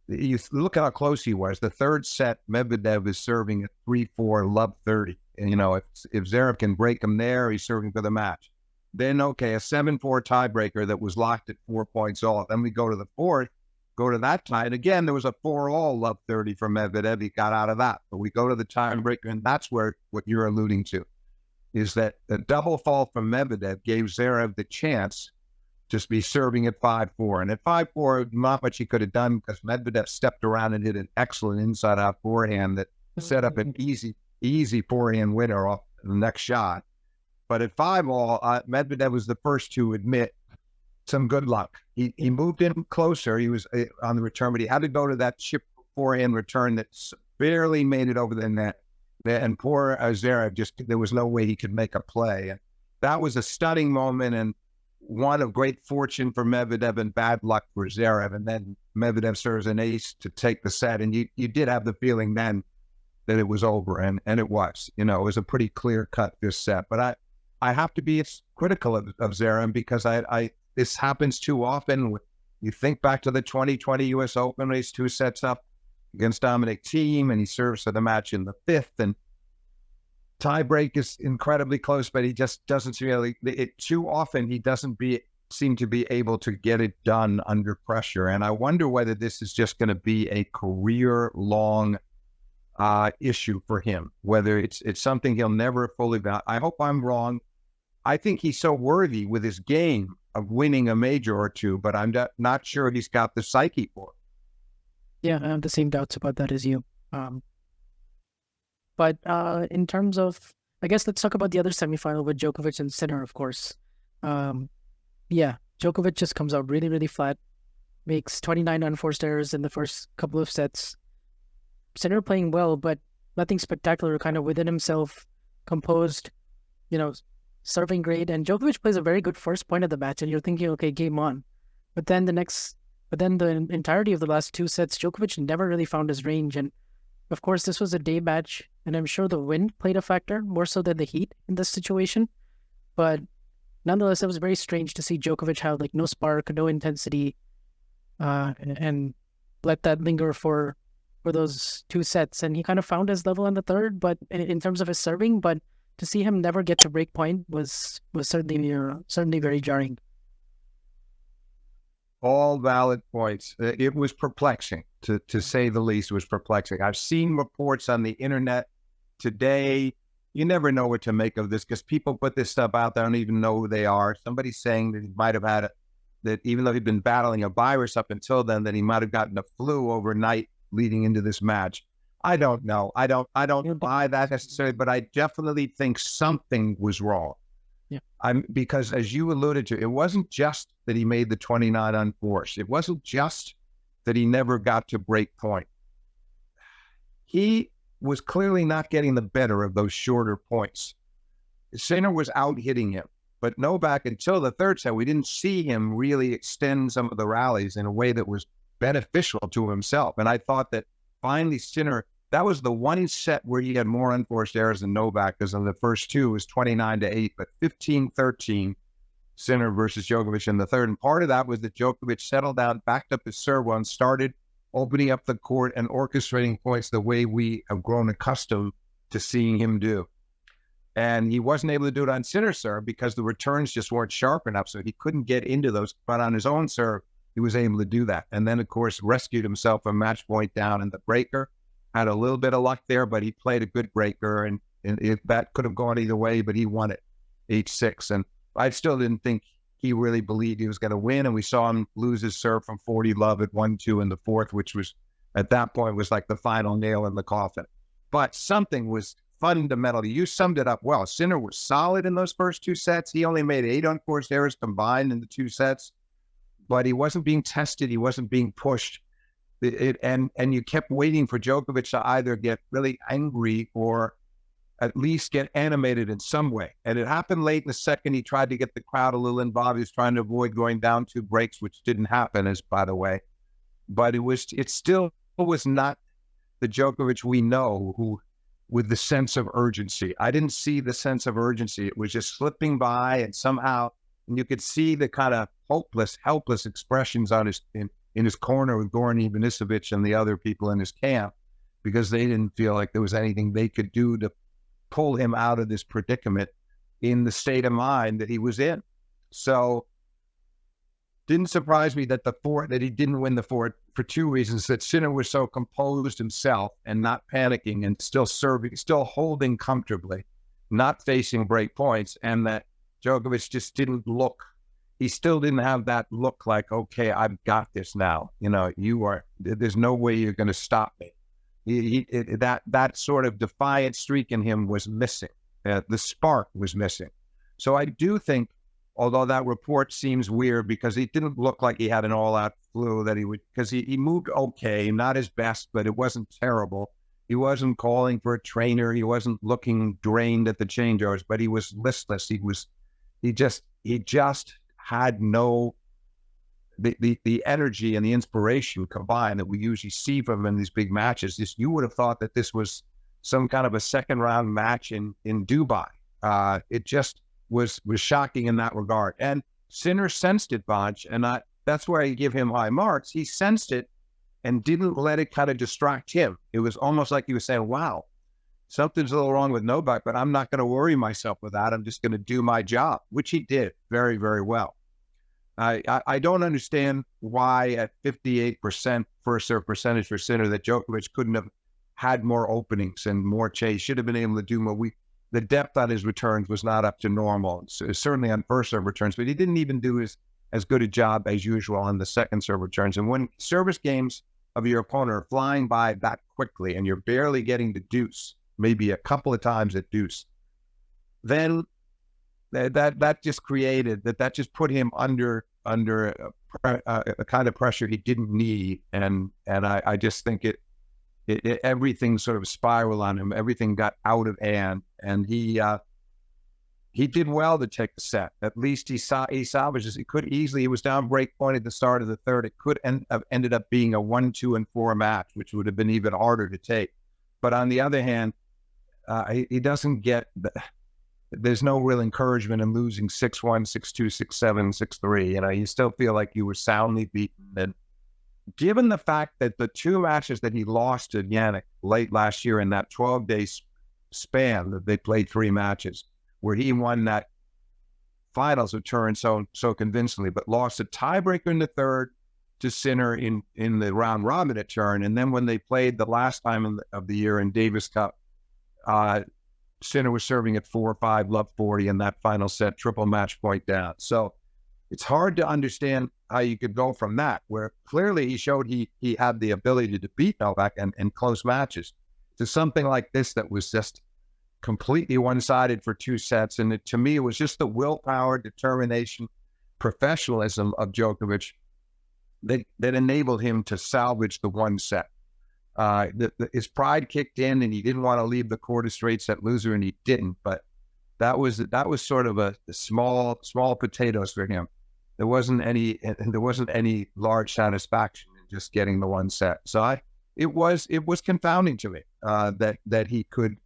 you look at how close he was. The 3rd set, Medvedev is serving at 3-4, love 30. And if Zverev can break him there, he's serving for the match. Then, okay, a 7-4 tiebreaker that was locked at 4 points all. Then we go to the 4th, go to that tie. And again, there was a 4-all love 30 for Medvedev. He got out of that. But we go to the tiebreaker, and that's where what you're alluding to is that the double fault from Medvedev gave Zverev the chance to be serving at 5-4. And at 5-4, not much he could have done because Medvedev stepped around and hit an excellent inside-out forehand that set up an easy forehand winner off the next shot. But at 5-all, Medvedev was the first to admit some good luck. He moved in closer. He was on the return, but he had to go to that chip forehand return that barely made it over the net. And poor Zverev, there was no way he could make a play. And that was a stunning moment and one of great fortune for Medvedev and bad luck for Zverev. And then Medvedev serves an ace to take the set. And you did have the feeling then that it was over, and it was. It was a pretty clear cut this set. But I have to be critical of Zverev because this happens too often. You think back to the 2020 U.S. Open, he's 2 sets up against Dominic Thiem, and he serves for the match in the 5th. And tiebreak is incredibly close, but he just doesn't really. Too often he doesn't seem to be able to get it done under pressure. And I wonder whether this is just going to be a career-long issue for him. Whether it's something he'll never fully. I hope I'm wrong. I think he's so worthy with his game of winning a major or two, but I'm not sure he's got the psyche for it. Yeah, I have the same doubts about that as you. But in terms of, I guess let's talk about the other semifinal with Djokovic and Sinner, of course. Yeah, Djokovic just comes out really, really flat, makes 29 unforced errors in the first couple of sets. Sinner playing well, but nothing spectacular, kind of within himself, composed, serving great. And Djokovic plays a very good first point of the match, and you're thinking, okay, game on. But then the entirety of the last two sets, Djokovic never really found his range. And of course, this was a day match, and I'm sure the wind played a factor more so than the heat in this situation. But nonetheless, it was very strange to see Djokovic have like no spark, no intensity, and let that linger for those two sets. And he kind of found his level in the third, but in terms of his serving, but to see him never get to break point was certainly very jarring. All valid points. It was perplexing, to say the least. It was perplexing. I've seen reports on the internet today. You never know what to make of this because people put this stuff out there, don't even know who they are. Somebody's saying that he might have had that even though he'd been battling a virus up until then, that he might have gotten a flu overnight leading into this match. I don't know. I don't buy that necessarily, but I definitely think something was wrong. Yeah. Because as you alluded to, it wasn't just that he made the 29 unforced. It wasn't just that he never got to break point. He was clearly not getting the better of those shorter points. Sinner was out hitting him, but Novak, until the third set, we didn't see him really extend some of the rallies in a way that was beneficial to himself. And I thought that finally Sinner, that was the one set where he had more unforced errors than Novak, because in the first two was 29-8, but 15-13 Sinner versus Djokovic in the third. And part of that was that Djokovic settled down, backed up his serve and started opening up the court and orchestrating points the way we have grown accustomed to seeing him do. And he wasn't able to do it on Sinner's serve because the returns just weren't sharp enough, so he couldn't get into those. But on his own serve, he was able to do that. And then, of course, rescued himself a match point down in the breaker. Had a little bit of luck there, but he played a good breaker, and that could have gone either way, but he won it 8-6. And I still didn't think he really believed he was going to win, and we saw him lose his serve from 40 love at 1-2 in the fourth, which was, at that point, was like the final nail in the coffin. But something was fundamentally, you summed it up well. Sinner was solid in those first two sets. He only made 8 unforced errors combined in the two sets, but he wasn't being tested. He wasn't being pushed. And you kept waiting for Djokovic to either get really angry or at least get animated in some way. And it happened late in the second. He tried to get the crowd a little involved. He was trying to avoid going down 2 breaks, which didn't happen, as by the way. But it still was not the Djokovic we know, who with the sense of urgency. I didn't see the sense of urgency. It was just slipping by, and somehow, and you could see the kind of helpless expressions on in his corner with Goran Ivanisevic and the other people in his camp, because they didn't feel like there was anything they could do to pull him out of this predicament in the state of mind that he was in. So didn't surprise me that that he didn't win the fourth for 2 reasons: that Sinner was so composed himself and not panicking and still serving, still holding comfortably, not facing break points, and that Djokovic just didn't look. He still didn't have that look like, okay, I've got this now. There's no way you're going to stop me. That sort of defiant streak in him was missing. The spark was missing. So I do think, although that report seems weird because he didn't look like he had an all-out flu, because he moved okay, not his best, but it wasn't terrible. He wasn't calling for a trainer. He wasn't looking drained at the changeovers, but he was listless. He just had no the energy and the inspiration combined that we usually see from him in these big matches. You would have thought that this was some kind of a second round match in Dubai. It just was shocking in that regard. And Sinner sensed it, Vansh, and that's where I give him high marks. He sensed it and didn't let it kind of distract him. It was almost like he was saying, wow, something's a little wrong with Novak, but I'm not going to worry myself with that. I'm just going to do my job, which he did very, very well. I don't understand why at 58% first serve percentage for Sinner that Djokovic couldn't have had more openings and more chase. Should have been able to do more. the depth on his returns was not up to normal. So, certainly on first serve returns, but he didn't even do as good a job as usual on the second serve returns. And when service games of your opponent are flying by that quickly and you're barely getting the deuce, maybe a couple of times at deuce, then that just created that just put him under a kind of pressure he didn't need, and I just think it everything sort of spiraled on him. Everything got out of hand, and he did well to take the set. At least he salvaged. He could easily. He was down break point at the start of the third. It could have ended up being a 1, 2, and 4 match, which would have been even harder to take. But on the other hand, he doesn't get. There's no real encouragement in losing 6-1, 6-2, 6-7, 6-3. You know, you still feel like you were soundly beaten. And given the fact that the 2 matches that he lost to Jannik late last year in that 12-day span, that they played 3 matches, where he won that finals return so convincingly, but lost a tiebreaker in the third to Sinner in the round robin return. And then when they played the last time of the year in Davis Cup, Sinner was serving at 4-5, love 40 in that final set, triple match point down. So it's hard to understand how you could go from that, where clearly he showed he had the ability to beat Novak in close matches, to something like this that was just completely one-sided for 2 sets. And to me, it was just the willpower, determination, professionalism of Djokovic that enabled him to salvage the 1 set. His pride kicked in, and he didn't want to leave the court a straight set loser, and he didn't. But that was sort of a small potatoes for him. There wasn't any large satisfaction in just getting the 1 set. So it was confounding to me that he could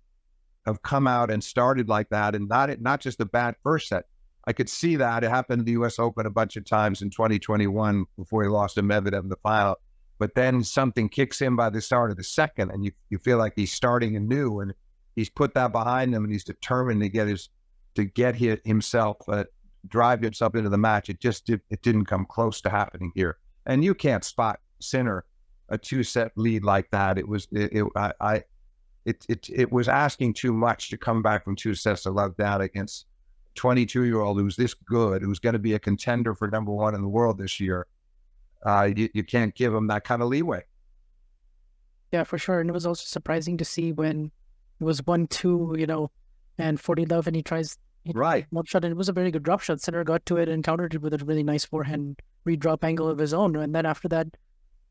have come out and started like that, and not just a bad first set. I could see that. It happened in the U.S. Open a bunch of times in 2021 before he lost to Medvedev in the final. But then something kicks in by the start of the second, and you feel like he's starting anew, and he's put that behind him, and he's determined to get himself drive himself into the match. It didn't come close to happening here, and you can't spot Sinner a 2-set lead like that. It was asking too much to come back from 2 sets to love down against a 22-year-old who's this good, who's going to be a contender for number 1 in the world this year. You can't give him that kind of leeway. Yeah, for sure. And it was also surprising to see when it was 1-2, and 40 love, and he tries one shot, and it was a very good drop shot. Sinner got to it and countered it with a really nice forehand re-drop angle of his own. And then after that,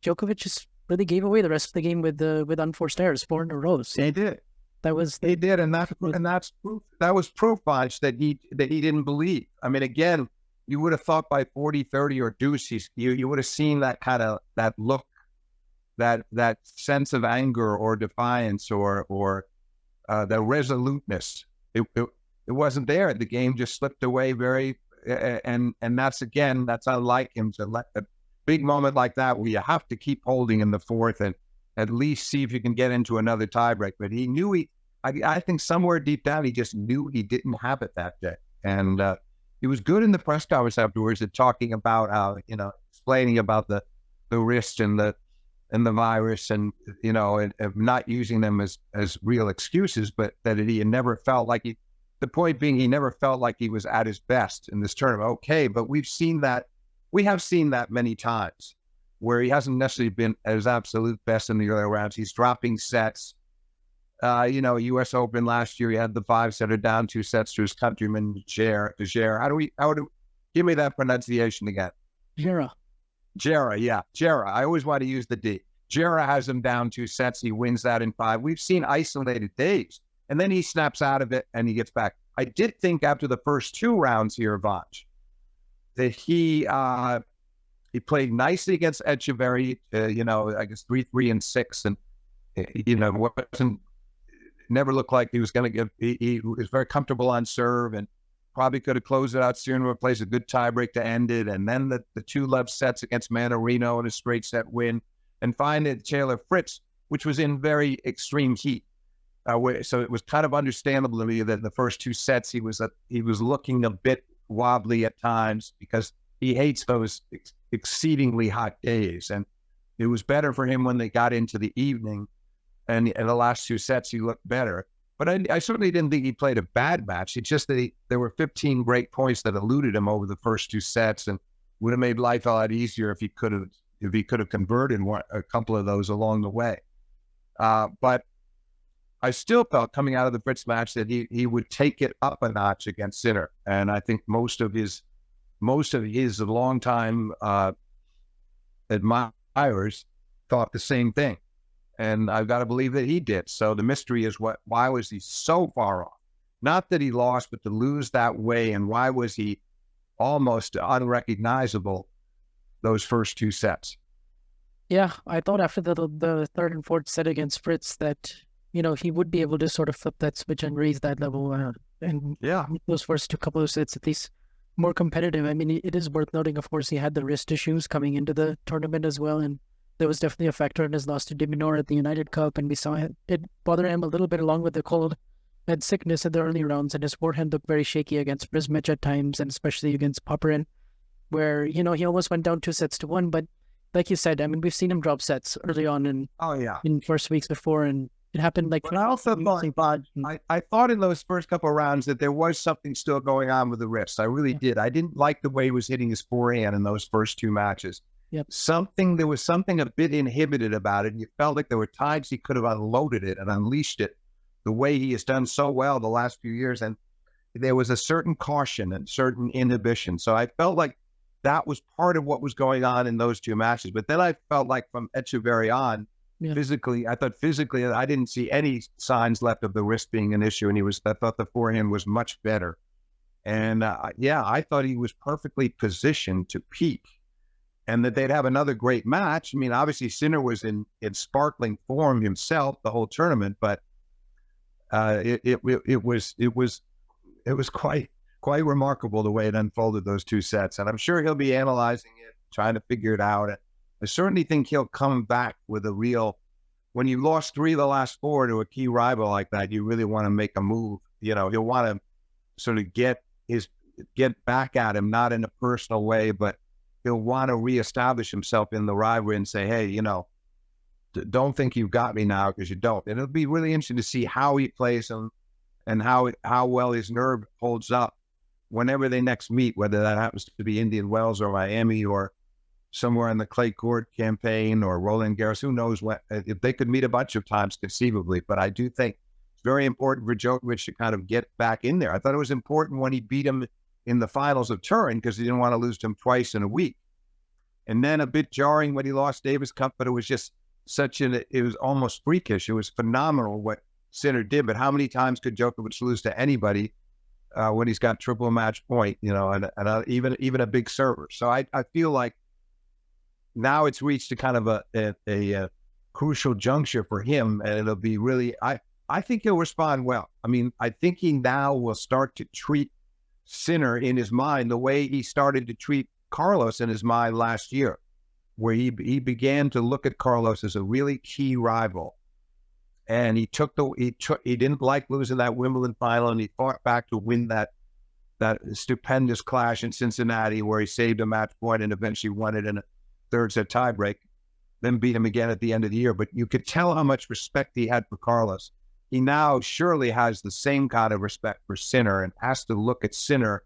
Djokovic just really gave away the rest of the game with unforced errors, 4 in a row. So they did, and that was proof, Vansh, that he didn't believe. I mean, again, you would have thought by 40, 30 or deuce, you would have seen that kind of that look, that sense of anger or defiance or the resoluteness. It wasn't there. The game just slipped away and that's unlike him, to let a big moment like that where you have to keep holding in the fourth and at least see if you can get into another tiebreak. But he knew I think somewhere deep down he just knew he didn't have it that day, and he was good in the press conference afterwards at talking about how, explaining about the wrist and the virus, and and not using them as real excuses, but that he had never felt like the point being, he never felt like he was at his best in this tournament. Okay, but we have seen that many times where he hasn't necessarily been at his absolute best in the earlier rounds. He's dropping sets. U.S. Open last year, he had the 5-setter down 2 sets to his countryman, Ger. Give me that pronunciation again. Gera, yeah. Gera. I always want to use the D. Gera has him down 2 sets. He wins that in 5. We've seen isolated days, and then he snaps out of it and he gets back. I did think after the first 2 rounds here, Vansh, that he played nicely against Echeverry, I guess 3-3 and 6, and wasn't. Never looked like he was going to give. He was very comfortable on serve and probably could have closed it out sooner, but plays a good tiebreak to end it. And then the 2 love sets against Manarino and a straight set win. And finally, Taylor Fritz, which was in very extreme heat. So it was kind of understandable to me that in the first 2 sets he was looking a bit wobbly at times because he hates those exceedingly hot days. And it was better for him when they got into the evening. And in the last 2 sets, he looked better. But I certainly didn't think he played a bad match. It's just that there were 15 great points that eluded him over the first two sets, and would have made life a lot easier if he could have converted a couple of those along the way. But I still felt coming out of the Fritz match that he would take it up a notch against Sinner, and I think most of his longtime admirers thought the same thing, and I've got to believe that he did. So the mystery is why was he so far off? Not that he lost, but to lose that way, and why was he almost unrecognizable those first two sets? Yeah, I thought after the third and fourth set against Fritz that, he would be able to sort of flip that switch and raise that level and make those first couple of sets at least more competitive. I mean, it is worth noting, of course, he had the wrist issues coming into the tournament as well, and there was definitely a factor in his loss to de Minaur at the United Cup, and we saw it bother him a little bit along with the cold and sickness in the early rounds, and his forehand looked very shaky against Brismich at times, and especially against Popperin, where, he almost went down 2-1, but like you said, I mean, we've seen him drop sets early on in first weeks before, and it happened like... But I also thought, I thought in those first couple of rounds that there was something still going on with the wrist. I really did. I didn't like the way he was hitting his forehand in those first two matches. Yep. There was something a bit inhibited about it, and you felt like there were times he could have unloaded it and unleashed it the way he has done so well the last few years, and there was a certain caution and certain inhibition. So I felt like that was part of what was going on in those two matches. But then I felt like from Echeverry on, physically, I didn't see any signs left of the wrist being an issue, and I thought the forehand was much better. And I thought he was perfectly positioned to peak, and that they'd have another great match. I mean, obviously Sinner was in sparkling form himself the whole tournament, but it was quite remarkable the way it unfolded, those two sets. And I'm sure he'll be analyzing it, trying to figure it out. I certainly think he'll come back with when you lost 3 of the last 4 to a key rival like that, you really want to make a move. He'll want to sort of get back at him, not in a personal way, but he'll want to reestablish himself in the rivalry and say, hey, don't think you've got me now, because you don't. And it'll be really interesting to see how he plays him and how well his nerve holds up whenever they next meet, whether that happens to be Indian Wells or Miami or somewhere in the clay court campaign or Roland Garros. Who knows if they could meet a bunch of times conceivably. But I do think it's very important for Djokovic to kind of get back in there. I thought it was important when he beat him in the finals of Turin, because he didn't want to lose to him twice in a week. And then a bit jarring when he lost Davis Cup, but it was just it was almost freakish. It was phenomenal what Sinner did, but how many times could Djokovic lose to anybody when he's got triple match point, and even a big server. So I feel like now it's reached a kind of a crucial juncture for him, and it'll be really, I think he'll respond well. I mean, I think he now will start to treat Sinner in his mind the way he started to treat Carlos in his mind last year, where he began to look at Carlos as a really key rival. And he didn't like losing that Wimbledon final, and he fought back to win that stupendous clash in Cincinnati, where he saved a match point and eventually won it in a third set tiebreak, then beat him again at the end of the year. But you could tell how much respect he had for Carlos. He now surely has the same kind of respect for Sinner, and has to look at Sinner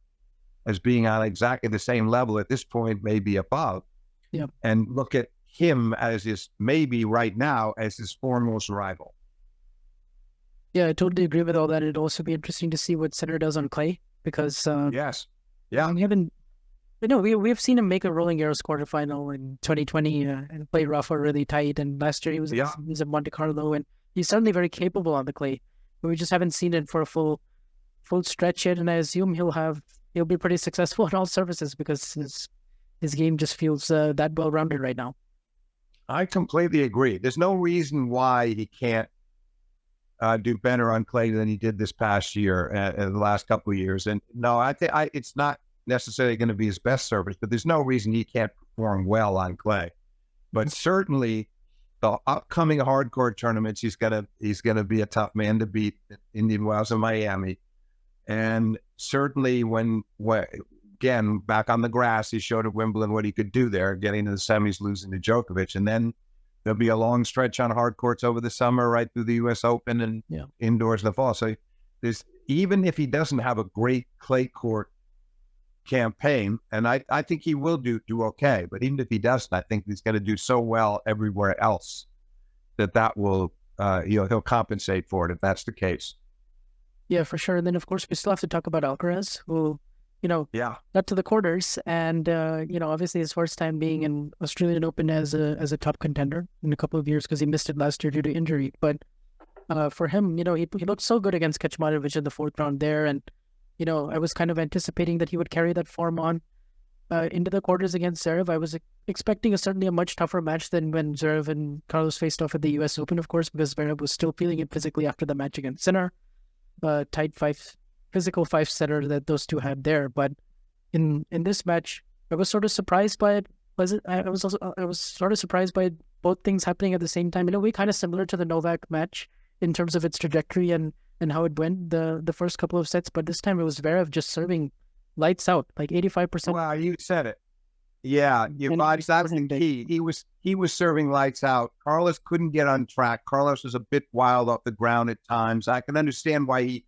as being on exactly the same level at this point, maybe above, and look at him as maybe right now as his foremost rival. Yeah, I totally agree with all that. It'd also be interesting to see what Sinner does on clay, because we have seen him make a Roland Garros quarterfinal in 2020 and play Rafa really tight. And last year he was at Monte Carlo, and he's certainly very capable on the clay, but we just haven't seen it for a full stretch yet. And I assume he'll be pretty successful on all surfaces, because his game just feels that well rounded right now. I completely agree. There's no reason why he can't do better on clay than he did this past year, the last couple of years. And no, I think it's not necessarily going to be his best service, but there's no reason he can't perform well on clay. But certainly the upcoming hardcore tournaments, he's gonna be a tough man to beat. Indian Wells and Miami, and certainly when again back on the grass, he showed at Wimbledon what he could do there, getting to the semis, losing to Djokovic, and then there'll be a long stretch on hard courts over the summer, right through the U.S. Open and indoors in the fall. So there's, even if he doesn't have a great clay court campaign, and I think he will do okay, but even if he doesn't, I think he's going to do so well everywhere else that will, he'll compensate for it if that's the case. Yeah, for sure. And then, of course, we still have to talk about Alcaraz, who, got to the quarters, and obviously his first time being in Australian Open as a top contender in a couple of years, because he missed it last year due to injury. But for him, he looked so good against Kecmanovic in the fourth round there, and I was kind of anticipating that he would carry that form on into the quarters against Zverev. I was expecting certainly a much tougher match than when Zverev and Carlos faced off at the U.S. Open, of course, because Zverev was still feeling it physically after the match against Sinner. Tight physical five-setter that those two had there. But in this match, I was sort of surprised by it. I was sort of surprised by both things happening at the same time. In a way, kind of similar to the Novak match in terms of its trajectory and how it went the first couple of sets. But this time it was Zverev just serving lights out, like 85%. Wow, you said it. Yeah, that's the key. He was serving lights out. Carlos couldn't get on track. Carlos was a bit wild off the ground at times. I can understand why he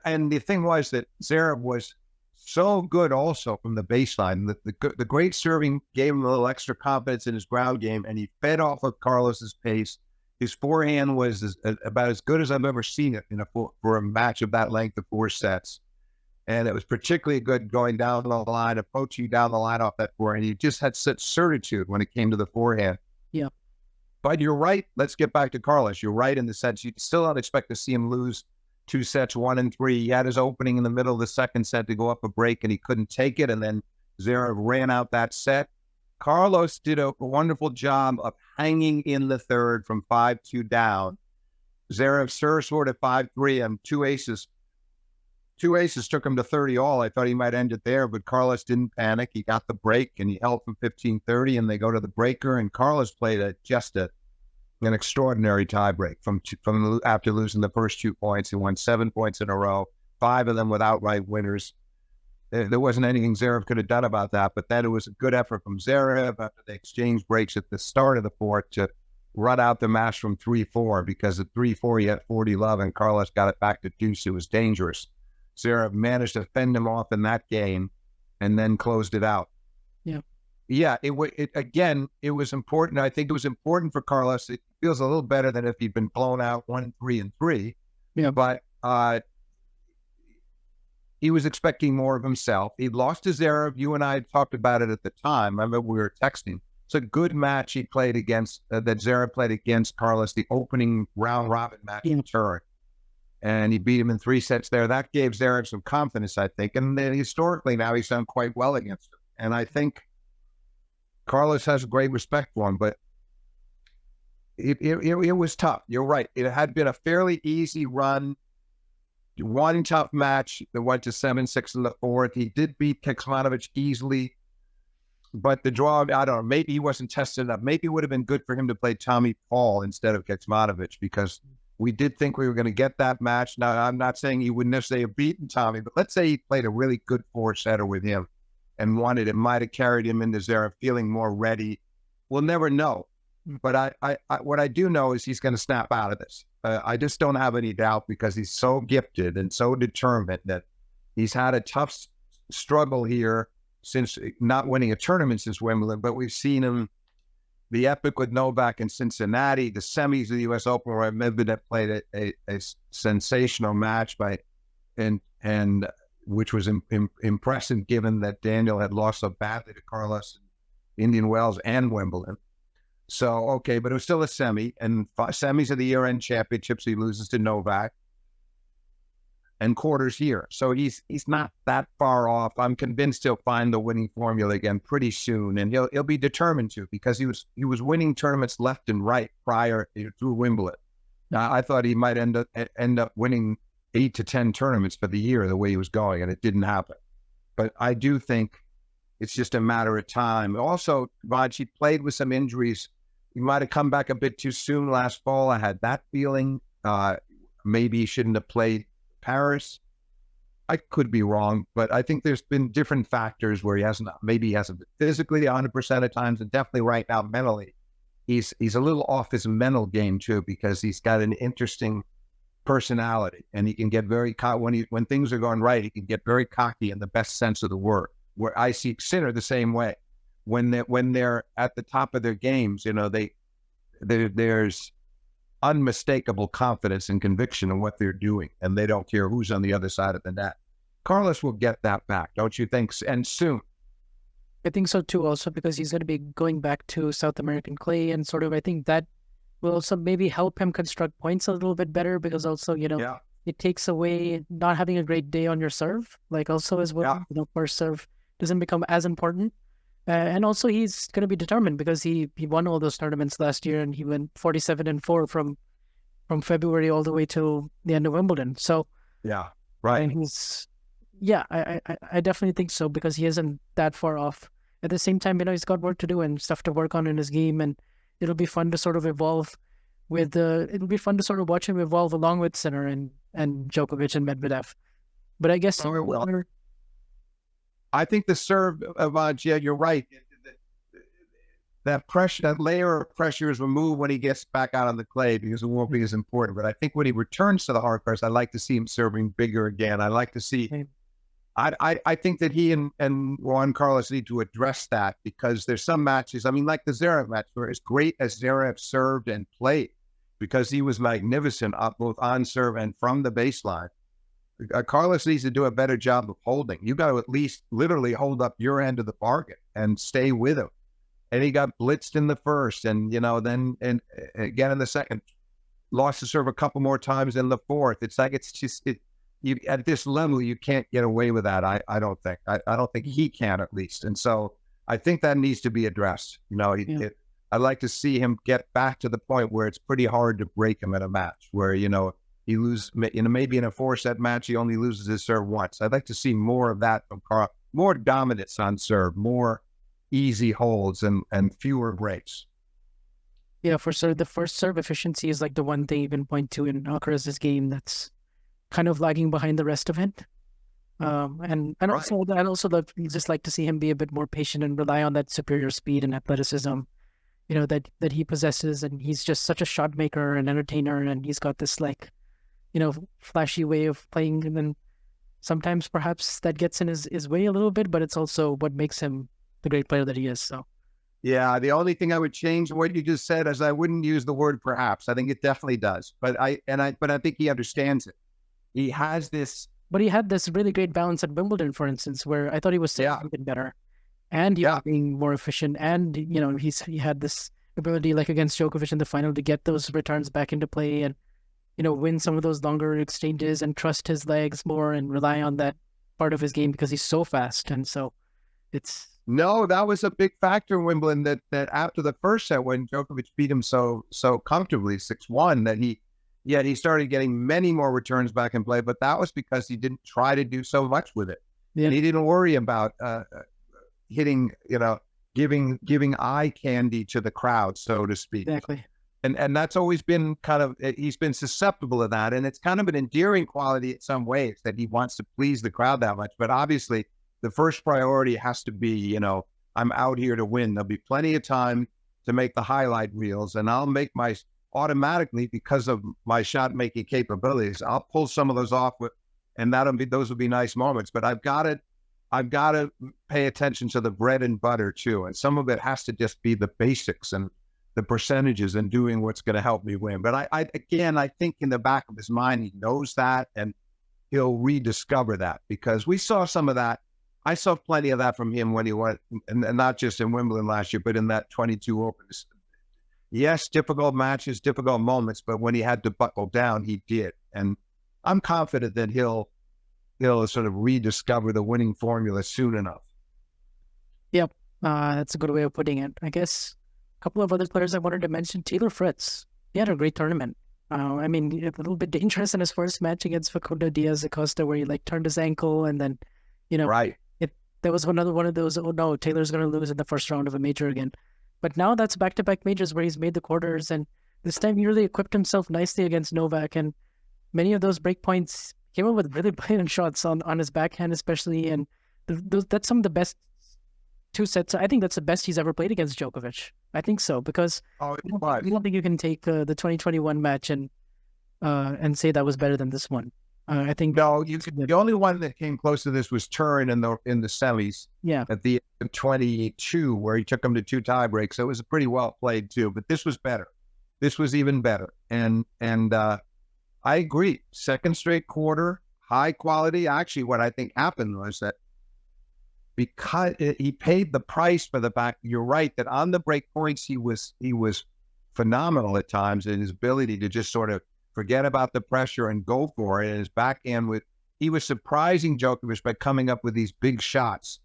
and the thing was that Zverev was so good also from the baseline. The great serving gave him a little extra confidence in his ground game, and he fed off of Carlos's pace. His forehand was about as good as I've ever seen it for a match of that length of 4 sets. And it was particularly good going down the line, approaching down the line off that forehand. He just had such certitude when it came to the forehand. Yeah. But you're right. Let's get back to Carlos. You're right in the sense you still don't expect to see him lose 2 sets, 1 and 3. He had his opening in the middle of the second set to go up a break, and he couldn't take it. And then Zverev ran out that set. Carlos did a wonderful job of hanging in the third from 5-2 down. Zverev served sort of 5-3 and 2 aces. 2 aces took him to 30 all. I thought he might end it there, but Carlos didn't panic. He got the break, and he held from 15-30, and they go to the breaker, and Carlos played an extraordinary tiebreak from after losing the first 2 points. He won 7 points in a row, 5 of them with outright winners. There wasn't anything Zverev could have done about that, but then it was a good effort from Zverev after they exchanged breaks at the start of the fourth to run out the match from 3-4, because at 3-4 he had 40 love, and Carlos got it back to deuce. It was dangerous. Zverev managed to fend him off in that game and then closed it out. Yeah, it was important. I think it was important for Carlos. It feels a little better than if he'd been blown out 1-3. Yeah. But he was expecting more of himself. He'd lost to Zverev. You and I talked about it at the time. I remember we were texting. It's a good match he played against, that Zverev played against Carlos, the opening round robin match in Turin. And he beat him in 3 sets there. That gave Zverev some confidence, I think. And then historically now he's done quite well against him. And I think Carlos has great respect for him, but it was tough. You're right. It had been a fairly easy run. One tough match that went to 7-6 in the fourth. He did beat Kecmanovic easily, but the draw, I don't know, maybe he wasn't tested enough. Maybe it would have been good for him to play Tommy Paul instead of Kecmanovic, because we did think we were going to get that match. Now, I'm not saying he wouldn't necessarily have beaten Tommy, but let's say he played a really good 4-setter with him and won it. It might have carried him into Zverev feeling more ready. We'll never know. But I what I do know is he's going to snap out of this. I just don't have any doubt, because he's so gifted and so determined that he's had a tough struggle here since not winning a tournament since Wimbledon. But we've seen him, the epic with Novak in Cincinnati, the semis of the U.S. Open where Medvedev played a sensational match and which was impressive given that Daniil had lost so badly to Carlos in Indian Wells and Wimbledon. So, okay, but it was still a semi, and semis of the year-end championships, he loses to Novak, and quarters here. So he's not that far off. I'm convinced he'll find the winning formula again pretty soon, and he'll be determined to, because he was winning tournaments left and right prior through Wimbledon. Now, I thought he might end up winning 8 to 10 tournaments for the year the way he was going, and it didn't happen. But I do think it's just a matter of time. Also, Vansh, he played with some injuries. He might have come back a bit too soon last fall. I had that feeling. Maybe he shouldn't have played Paris. I could be wrong, but I think there's been different factors where maybe he hasn't been physically 100% of times, and definitely right now mentally, he's a little off his mental game too, because he's got an interesting personality, and he can get very when things are going right, he can get very cocky in the best sense of the word. Where I see Sinner the same way. When they're at the top of their games, you know, there's unmistakable confidence and conviction in what they're doing, and they don't care who's on the other side of the net. Carlos will get that back, don't you think? And soon. I think so too, also because he's going to be going back to South American clay, and sort of, I think that will also maybe help him construct points a little bit better, because also, you know, Yeah. it takes away not having a great day on your serve, like also as well, Yeah. you know, first serve doesn't become as important. And also he's going to be determined because he won all those tournaments last year, and he went 47-4 from February all the way to the end of Wimbledon. So Yeah. Right. and he's, yeah, I definitely think so, because he isn't that far off. At the same time, you know, he's got work to do and stuff to work on in his game, and it'll be fun to sort of evolve with it'll be fun to sort of watch him evolve along with Sinner and Djokovic and Medvedev. But I guess Well, I think the serve, Vansh, yeah, you're right. That pressure, that layer of pressure is removed when he gets back out on the clay, because it won't be as important. But I think when he returns to the hard course, I like to see him serving bigger again. I like to see. I think that he and Juan Carlos need to address that, because there's some matches. I mean, like the Zverev match, where as great as Zverev served and played, because he was magnificent both on serve and from the baseline. Carlos needs to do a better job of holding. You got to at least literally hold up your end of the bargain and stay with him. And he got blitzed in the first, and you know, then and again in the second, lost the serve a couple more times in the fourth. It's like it's just you at this level you can't get away with that. I don't think. I don't think he can, at least. And so I think that needs to be addressed. You know, I'd like to see him get back to the point where it's pretty hard to break him in a match, where you know he loses. You know, maybe in a 4-set match he only loses his serve once. I'd like to see more of that from Carl. More dominance on serve, more easy holds, and fewer breaks. Yeah, for sure. The first serve efficiency is like the one thing you can point to in Alcaraz's game that's kind of lagging behind the rest of it. And also I'd also just like to see him be a bit more patient and rely on that superior speed and athleticism, you know, that he possesses. And he's just such a shot maker and entertainer, and he's got this, like, you know, flashy way of playing, and then sometimes perhaps that gets in his way a little bit, but it's also what makes him the great player that he is. So yeah, the only thing I would change what you just said is I wouldn't use the word perhaps. I think it definitely does, but I think he understands it. He has this, but he had this really great balance at Wimbledon, for instance, where I thought he was something better, and he was being more efficient, and you know, he had this ability, like against Djokovic in the final, to get those returns back into play, and you know, win some of those longer exchanges and trust his legs more and rely on that part of his game, because he's so fast. And so it's that was a big factor in Wimbledon, that after the first set, when Djokovic beat him so comfortably 6-1, that he started getting many more returns back in play, but that was because he didn't try to do so much with it. Yeah. And he didn't worry about hitting, you know, giving eye candy to the crowd, so to speak. Exactly. And that's always been kind of, he's been susceptible to that. And it's kind of an endearing quality in some ways, that he wants to please the crowd that much. But obviously the first priority has to be, you know, I'm out here to win. There'll be plenty of time to make the highlight reels, and I'll make automatically, because of my shot making capabilities, I'll pull some of those off and those will be nice moments. But I've got to pay attention to the bread and butter too. And some of it has to just be the basics and the percentages and doing what's going to help me win. But I think in the back of his mind, he knows that, and he'll rediscover that, because we saw some of that. I saw plenty of that from him when he went, and not just in Wimbledon last year, but in that 22 Opens. Yes, difficult matches, difficult moments, but when he had to buckle down, he did. And I'm confident that he'll sort of rediscover the winning formula soon enough. Yep, that's a good way of putting it. I guess a couple of other players I wanted to mention. Taylor Fritz, he had a great tournament. I mean, a little bit dangerous in his first match against Facundo Diaz Acosta, where he like turned his ankle, and then, you know, there was another one of those, oh no, Taylor's going to lose in the first round of a major again. But now that's back-to-back majors where he's made the quarters, and this time he really equipped himself nicely against Novak, and many of those break points came up with really brilliant shots on his backhand especially, and that's some of the best 2 sets. I think that's the best he's ever played against Djokovic. I think so, because Oh, I don't think you can take the 2021 match and say that was better than this one. I think no, the only one that came close to this was Turin in the semis. Yeah. At the 22, where he took him to 2 tie breaks. So it was pretty well played too. But this was better. This was even better. And I agree. Second straight quarter, high quality. Actually, what I think happened was that because he paid the price for the back. You're right that on the break points he was phenomenal at times in his ability to just sort of forget about the pressure and go for it. And his backhand he was surprising Djokovic by coming up with these big shots,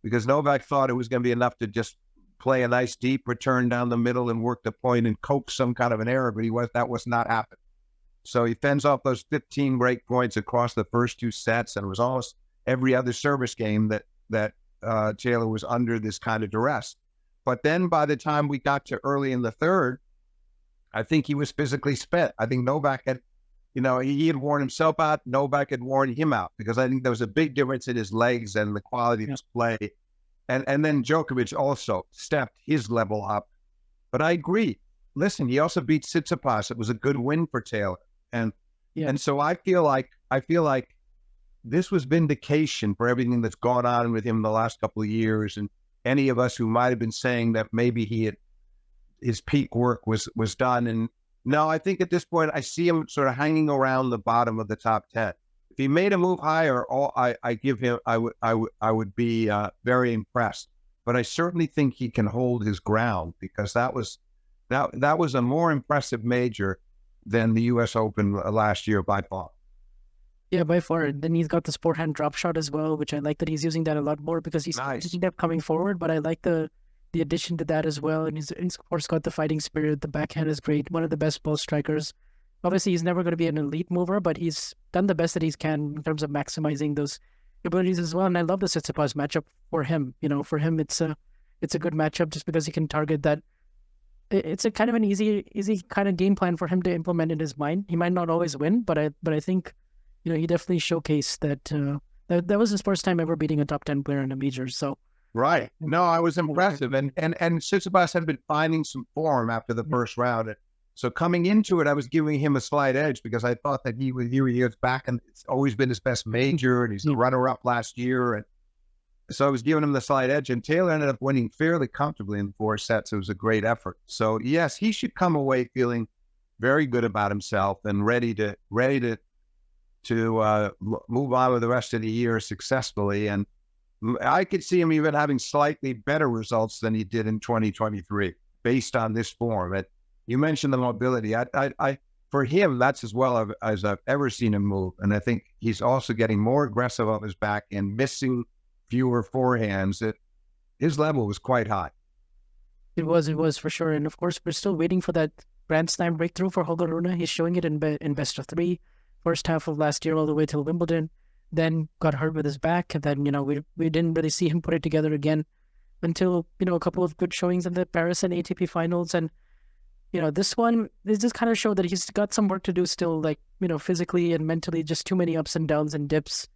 because Novak thought it was going to be enough to just play a nice deep return down the middle and work the point and coax some kind of an error, but that was not happening. So he fends off those 15 break points across the first 2 sets, and it was almost every other service game that Taylor was under this kind of duress. But then by the time we got to early in the third, I think he was physically spent. I think Novak had, he had worn himself out. Novak had worn him out, because I think there was a big difference in his legs and the quality of his play. And then Djokovic also stepped his level up. But I agree. Listen, he also beat Tsitsipas. It was a good win for Taylor. And so I feel like this was vindication for everything that's gone on with him the last couple of years. And any of us who might have been saying that maybe his peak work was done. And no, I think at this point, I see him sort of hanging around the bottom of the top 10. If he made a move higher, I would be very impressed. But I certainly think he can hold his ground, because that was a more impressive major than the U.S. Open last year by far. Yeah, by far. Then he's got the forehand drop shot as well, which I like that he's using that a lot more, because he's kept coming forward. But I like the addition to that as well. And he's of course got the fighting spirit. The backhand is great. One of the best ball strikers. Obviously, he's never going to be an elite mover, but he's done the best that he can in terms of maximizing those abilities as well. And I love the Tsitsipas matchup for him. For him, it's a good matchup just because he can target that. It's a kind of an easy kind of game plan for him to implement in his mind. He might not always win, but I think, he definitely showcased that that was his first time ever beating a top 10 player in a major. So. Right. No, I was impressive. And Tsitsipas had been finding some form after the first round. So coming into it, I was giving him a slight edge, because I thought that he was back, and it's always been his best major, and he's the runner-up last year. And so I was giving him the slight edge, and Taylor ended up winning fairly comfortably in 4 sets. It was a great effort. So yes, he should come away feeling very good about himself and ready to move on with the rest of the year successfully. And I could see him even having slightly better results than he did in 2023 based on this form. You mentioned the mobility. I for him, that's as well as I've ever seen him move. And I think he's also getting more aggressive on his back and missing fewer forehands. His level was quite high. It was for sure. And of course, we're still waiting for that Grand Slam breakthrough for Holger Rune. He's showing it in best of 3, first half of last year all the way till Wimbledon. Then got hurt with his back. And then, we didn't really see him put it together again until, a couple of good showings in the Paris and ATP finals. And, this just kind of showed that he's got some work to do still, like, physically and mentally, just too many ups and downs and dips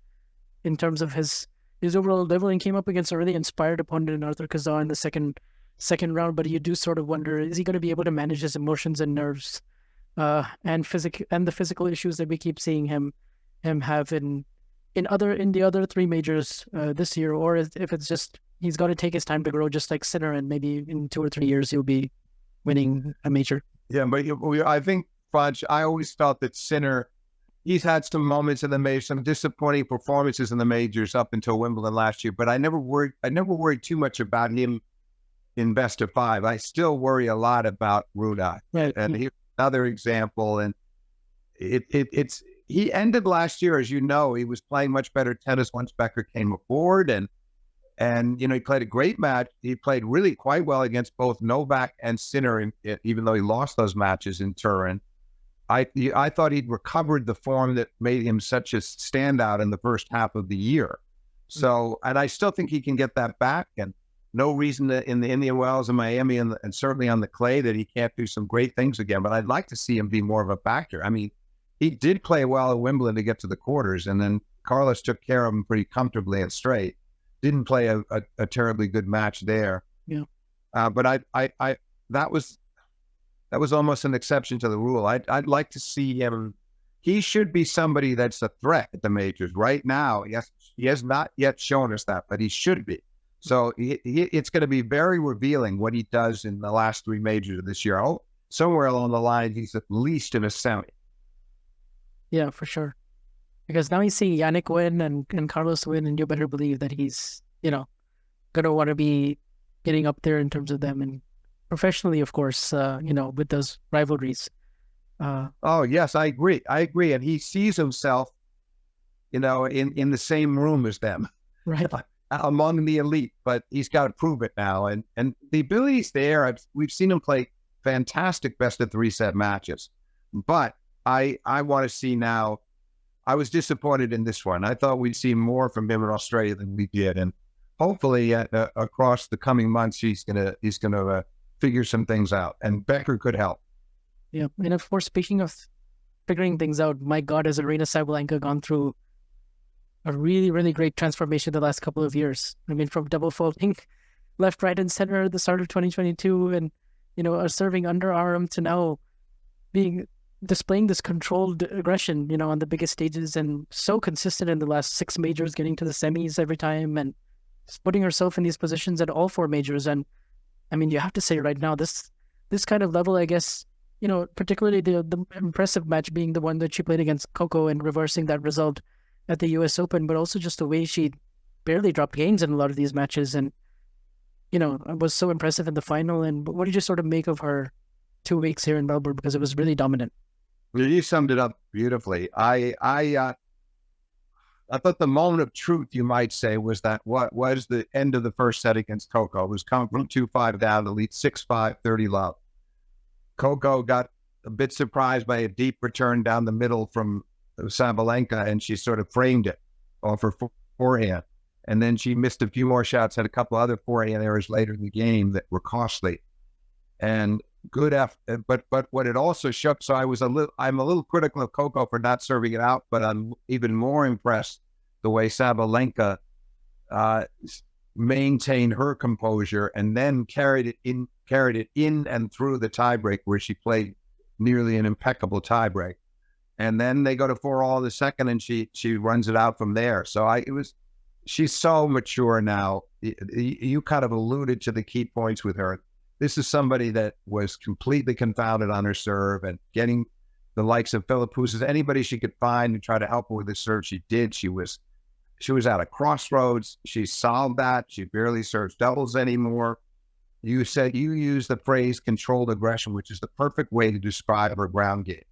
in terms of his overall level. And came up against a really inspired opponent in Arthur Kazan in the second round. But you do sort of wonder, is he going to be able to manage his emotions and nerves and the physical issues that we keep seeing him have in the other 3 majors this year, or if it's just he's got to take his time to grow, just like Sinner, and maybe in 2 or 3 years he'll be winning a major. Yeah, but I think, Vansh, I always felt that Sinner, he's had some moments in the majors, some disappointing performances in the majors up until Wimbledon last year, but I never worried too much about him in best of 5. I still worry a lot about Rune. Right. And here's another example, and it's he ended last year, as you know, he was playing much better tennis once Becker came aboard, and he played a great match. He played really quite well against both Novak and Sinner, even though he lost those matches in Turin. I thought he'd recovered the form that made him such a standout in the first half of the year. So, and I still think he can get that back, and no reason in the Indian Wells and Miami and certainly on the clay that he can't do some great things again. But I'd like to see him be more of a factor. I mean, he did play well at Wimbledon to get to the quarters, and then Carlos took care of him pretty comfortably and straight. didn't play a terribly good match there. Yeah. But that was almost an exception to the rule. I'd like to see him. He should be somebody that's a threat at the majors right now. He has not yet shown us that, but he should be. So it's going to be very revealing what he does in the last 3 majors of this year. Oh, somewhere along the line, he's at least in a semi. Yeah, for sure. Because now you see Jannik win and Carlos win, and you better believe that he's, going to want to be getting up there in terms of them, and professionally, of course, with those rivalries. Oh, yes, I agree. And he sees himself, in the same room as them. Right. Among the elite, but he's got to prove it now. And the ability's there. We've seen him play fantastic best of 3 set matches. But I want to see now. I was disappointed in this one. I thought we'd see more from him in Australia than we did. And hopefully across the coming months, he's gonna figure some things out. And Becker could help. Yeah. And of course, speaking of figuring things out, my God, has Aryna Sabalenka gone through a really, really great transformation the last couple of years. I mean, from double faulting left, right, and center at the start of 2022 and, serving underarm to now displaying this controlled aggression, on the biggest stages, and so consistent in the last 6 majors, getting to the semis every time and putting herself in these positions at all 4 majors. And I mean, you have to say right now, this kind of level, I guess, particularly the impressive match being the one that she played against Coco and reversing that result at the US Open, but also just the way she barely dropped games in a lot of these matches, and was so impressive in the final. And what did you sort of make of her 2 weeks here in Melbourne, because it was really dominant? You summed it up beautifully. I thought the moment of truth, you might say, was that what was the end of the first set against Coco. It was coming from 2-5 down to lead 6-5, 30 love. Coco got a bit surprised by a deep return down the middle from Sabalenka, and she sort of framed it off her forehand. And then she missed a few more shots, had a couple other forehand errors later in the game that were costly. And good effort, but what it also showed. So I'm a little critical of Coco for not serving it out, but I'm even more impressed the way Sabalenka maintained her composure and then carried it in and through the tiebreak, where she played nearly an impeccable tiebreak. And then they go to 4-all in the second, and she runs it out from there. So she's so mature now. You kind of alluded to the key points with her. This is somebody that was completely confounded on her serve, and getting the likes of Philippoussis, anybody she could find to try to help her with the serve, she did. She was at a crossroads. She solved that. She barely serves doubles anymore. You used the phrase controlled aggression, which is the perfect way to describe her ground game,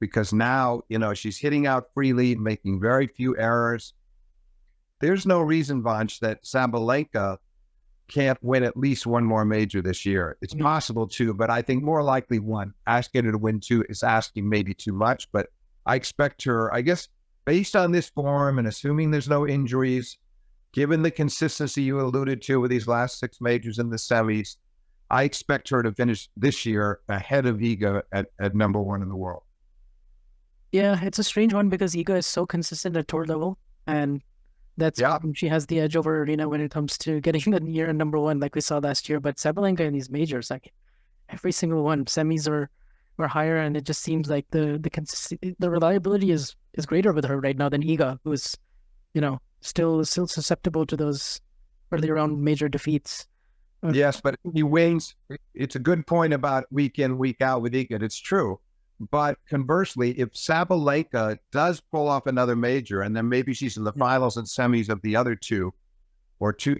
because now, she's hitting out freely, making very few errors. There's no reason, Vansh, that Sabalenka can't win at least one more major this year. It's possible 2, but I think more likely 1. Asking her to win 2 is asking maybe too much, but I expect her, I guess, based on this form and assuming there's no injuries, given the consistency you alluded to with these last 6 majors in the semis, I expect her to finish this year ahead of Iga at number 1 in the world. Yeah, it's a strange one because Iga is so consistent at tour level, and she has the edge over Aryna when it comes to getting the year number 1, like we saw last year. But Sabalenka in these majors, like every single one, semis are higher, and it just seems like the reliability is greater with her right now than Iga, who is, still susceptible to those early round major defeats. Yes, but he wins. It's a good point about week in, week out with Iga. It's true. But conversely, if Sabalenka does pull off another major, and then maybe she's in the finals and semis of the other 2, or 2,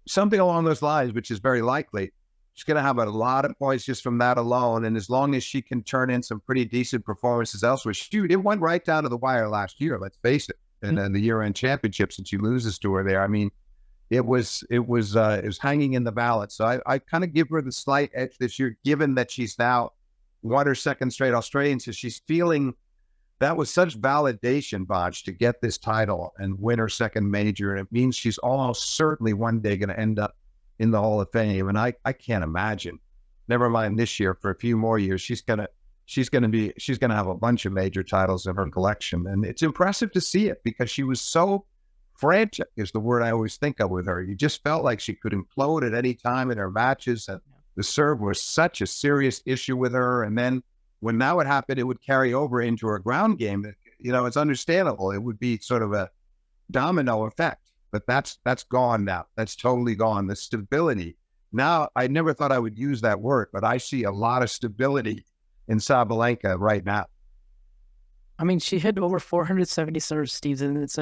something along those lines, which is very likely, she's going to have a lot of points just from that alone. And as long as she can turn in some pretty decent performances elsewhere, it went right down to the wire last year, let's face it. And then the year-end championships, and she loses to her there. I mean, it was hanging in the balance. So I kind of give her the slight edge this year, given that she's now won her 2nd straight Australian. So she's feeling that was such validation, Vansh, to get this title and win her 2nd major. And it means she's almost certainly one day going to end up in the Hall of Fame. And I can't imagine, never mind this year, for a few more years, she's going to have a bunch of major titles in her collection. And it's impressive to see it, because she was so frantic is the word I always think of with her. You just felt like she could implode at any time in her matches, and the serve was such a serious issue with her. And then when that would happen, it would carry over into her ground game. You know, it's understandable. It would be sort of a domino effect, but that's gone now. That's totally gone. The stability. Now, I never thought I would use that word, but I see a lot of stability in Sabalenka right now. I mean, she hit over 470 serves, Steve, in this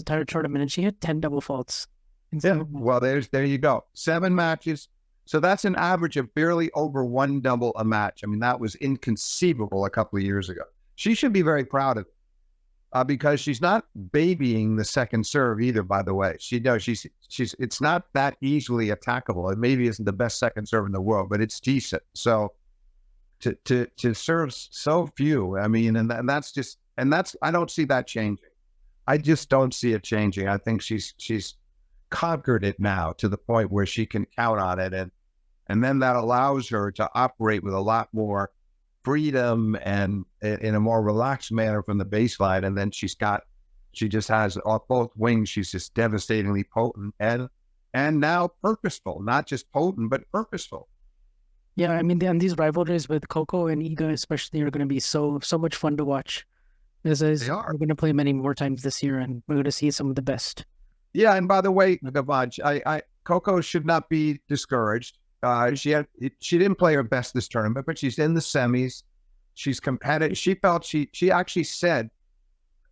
entire tournament, and she hit 10 double faults. Yeah. Well, there you go. 7 matches. So that's an average of barely over 1 double a match. I mean, that was inconceivable a couple of years ago. She should be very proud of it because she's not babying the second serve either, by the way. It's not that easily attackable. It maybe isn't the best second serve in the world, but it's decent. So to serve so few, I mean, and that's I don't see that changing. I just don't see it changing. I think she's conquered it now to the point where she can count on it, and then that allows her to operate with a lot more freedom and in a more relaxed manner from the baseline. And then she just has off both wings. She's just devastatingly potent and now purposeful, not just potent, but purposeful. Yeah, I mean, and these rivalries with Coco and Iga especially are going to be so much fun to watch. They are. We're going to play many more times this year, and we're going to see some of the best. Yeah, and by the way, Vansh, Coco should not be discouraged. She didn't play her best this tournament, but she's in the semis. She's competitive. She felt she actually said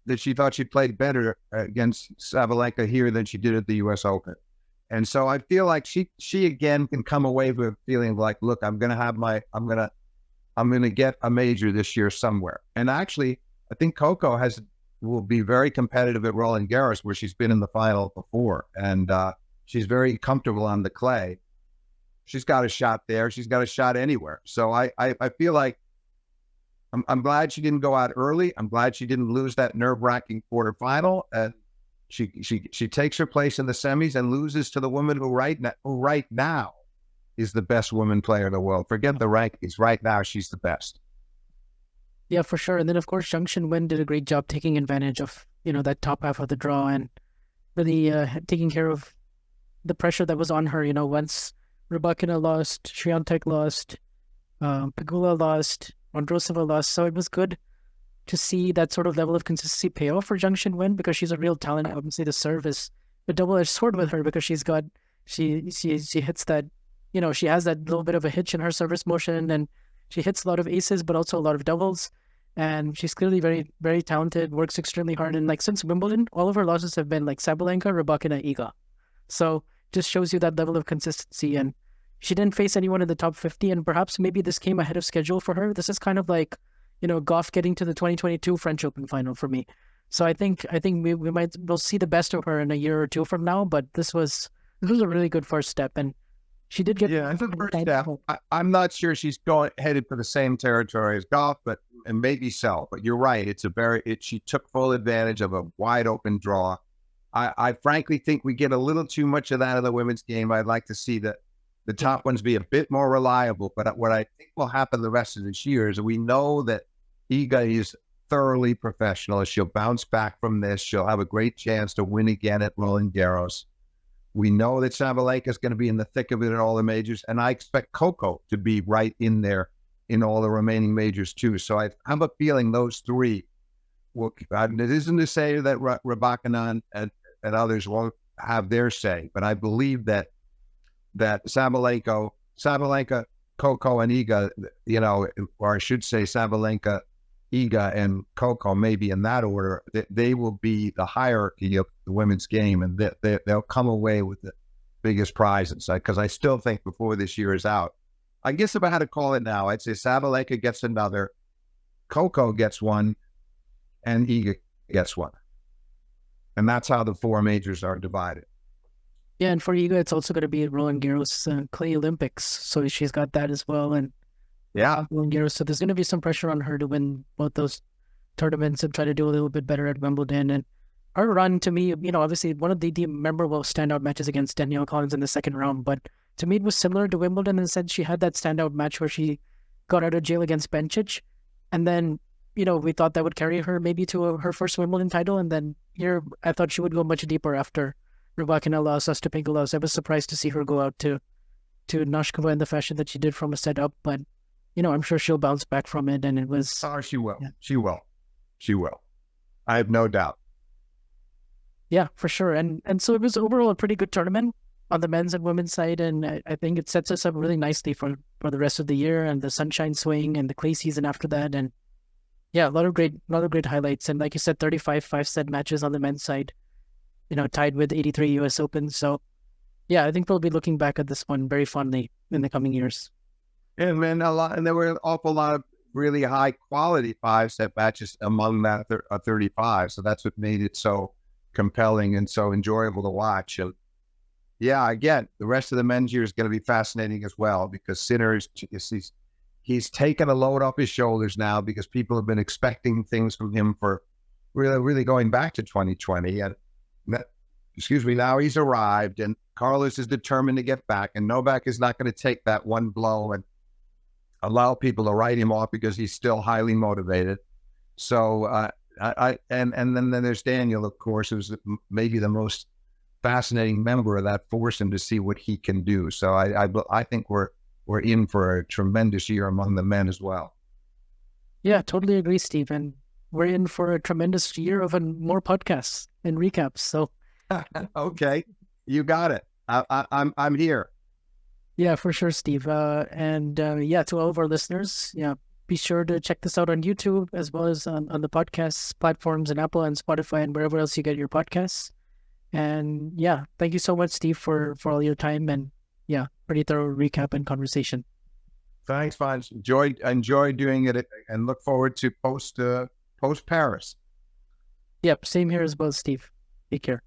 that she thought she played better against Sabalenka here than she did at the U.S. Open. And so I feel like she again can come away with feeling like, look, I'm gonna get a major this year somewhere. And actually, I think Coco will be very competitive at Roland Garros, where she's been in the final before, and she's very comfortable on the clay. She's got a shot there. She's got a shot anywhere. So I feel like I'm glad she didn't go out early. I'm glad she didn't lose that nerve-wracking quarterfinal. And she takes her place in the semis and loses to the woman who right now is the best woman player in the world. Forget the rankings. Right now, she's the best. Yeah, for sure. And then, of course, Zhang Qinwen did a great job taking advantage of, that top half of the draw and really taking care of the pressure that was on her. Once Rybakina lost, Swiatek lost, Pegula lost, Vondrousova lost. So it was good to see that sort of level of consistency pay off for Zhang Qinwen, because she's a real talent. Obviously, the serve is a double-edged sword with her, because she hits that, she has that little bit of a hitch in her service motion, and she hits a lot of aces, but also a lot of doubles. And she's clearly very, very talented, works extremely hard. And since Wimbledon, all of her losses have been Sabalenka, Rybakina, Iga. So just shows you that level of consistency. And she didn't face anyone in the top 50, and perhaps maybe this came ahead of schedule for her. This is kind of like, Goff getting to the 2022 French Open final for me. So I think we'll see the best of her in a year or two from now. But this was a really good first step, and she did get. Yeah, it's a first step. I'm not sure she's headed for the same territory as Goff, and maybe so. But you're right. She took full advantage of a wide open draw. I frankly think we get a little too much of that in the women's game. I'd like to see the top ones be a bit more reliable. But what I think will happen the rest of this year is we know that Iga is thoroughly professional. She'll bounce back from this. She'll have a great chance to win again at Roland Garros. We know that Sabalenka is going to be in the thick of it in all the majors, and I expect Coco to be right in there in all the remaining majors too. So I have a feeling those three will. It isn't to say that Rybakina and others won't have their say, but I believe that Sabalenka, Coco, and Iga, or I should say Sabalenka, Iga, and Coco, maybe in that order, they will be the hierarchy of the women's game, and they'll come away with the biggest prizes. Because I still think before this year is out, I guess if I had to call it now, I'd say Sabalenka gets another, Coco gets one, and Iga gets one. And that's how the 4 majors are divided. Yeah, and for Iga, it's also going to be Roland Garros Clay Olympics. So she's got that as well. And yeah, Roland Garros. So there's going to be some pressure on her to win both those tournaments and try to do a little bit better at Wimbledon. And her run, to me, obviously one of the memorable standout matches against Danielle Collins in the second round. But to me, it was similar to Wimbledon in the sense she had that standout match where she got out of jail against Bencic. And then we thought that would carry her maybe to her first Wimbledon title. And then here, I thought she would go much deeper after Rybakina lost, Ostapenko lost. I was surprised to see her go out to Noskova in the fashion that she did from a set up. But, I'm sure she'll bounce back from it. And it was... Oh, she will. Yeah. She will. She will. I have no doubt. Yeah, for sure. And so it was overall a pretty good tournament on the men's and women's side. And I think it sets us up really nicely for the rest of the year and the Sunshine Swing and the clay season after that. And yeah, a lot of great highlights. And like you said, 35 5-set matches on the men's side, tied with 83 US Open. So yeah, I think we'll be looking back at this one very fondly in the coming years. And then there were an awful lot of really high quality 5-set matches among that 35. So that's what made it so compelling and so enjoyable to watch. And yeah, again, the rest of the men's year is going to be fascinating as well, because Sinner he's taken a load off his shoulders now, because people have been expecting things from him for really going back to 2020. And now he's arrived, and Carlos is determined to get back, and Novak is not going to take that one blow and allow people to write him off because he's still highly motivated. So and then there's Daniil, of course, who's maybe the most fascinating member of that foursome to see what he can do. So I think we're in for a tremendous year among the men as well. Yeah, totally agree, Steve. And we're in for a tremendous year of more podcasts and recaps. So okay, you got it. I'm here. Yeah, for sure, Steve. And to all of our listeners, be sure to check this out on YouTube as well as on the podcast platforms and Apple and Spotify and wherever else you get your podcasts. And yeah, thank you so much, Steve, for all your time and pretty thorough recap and conversation. Thanks, Vansh. Enjoy doing it, and look forward to post Paris. Yep, same here as well, Steve. Take care.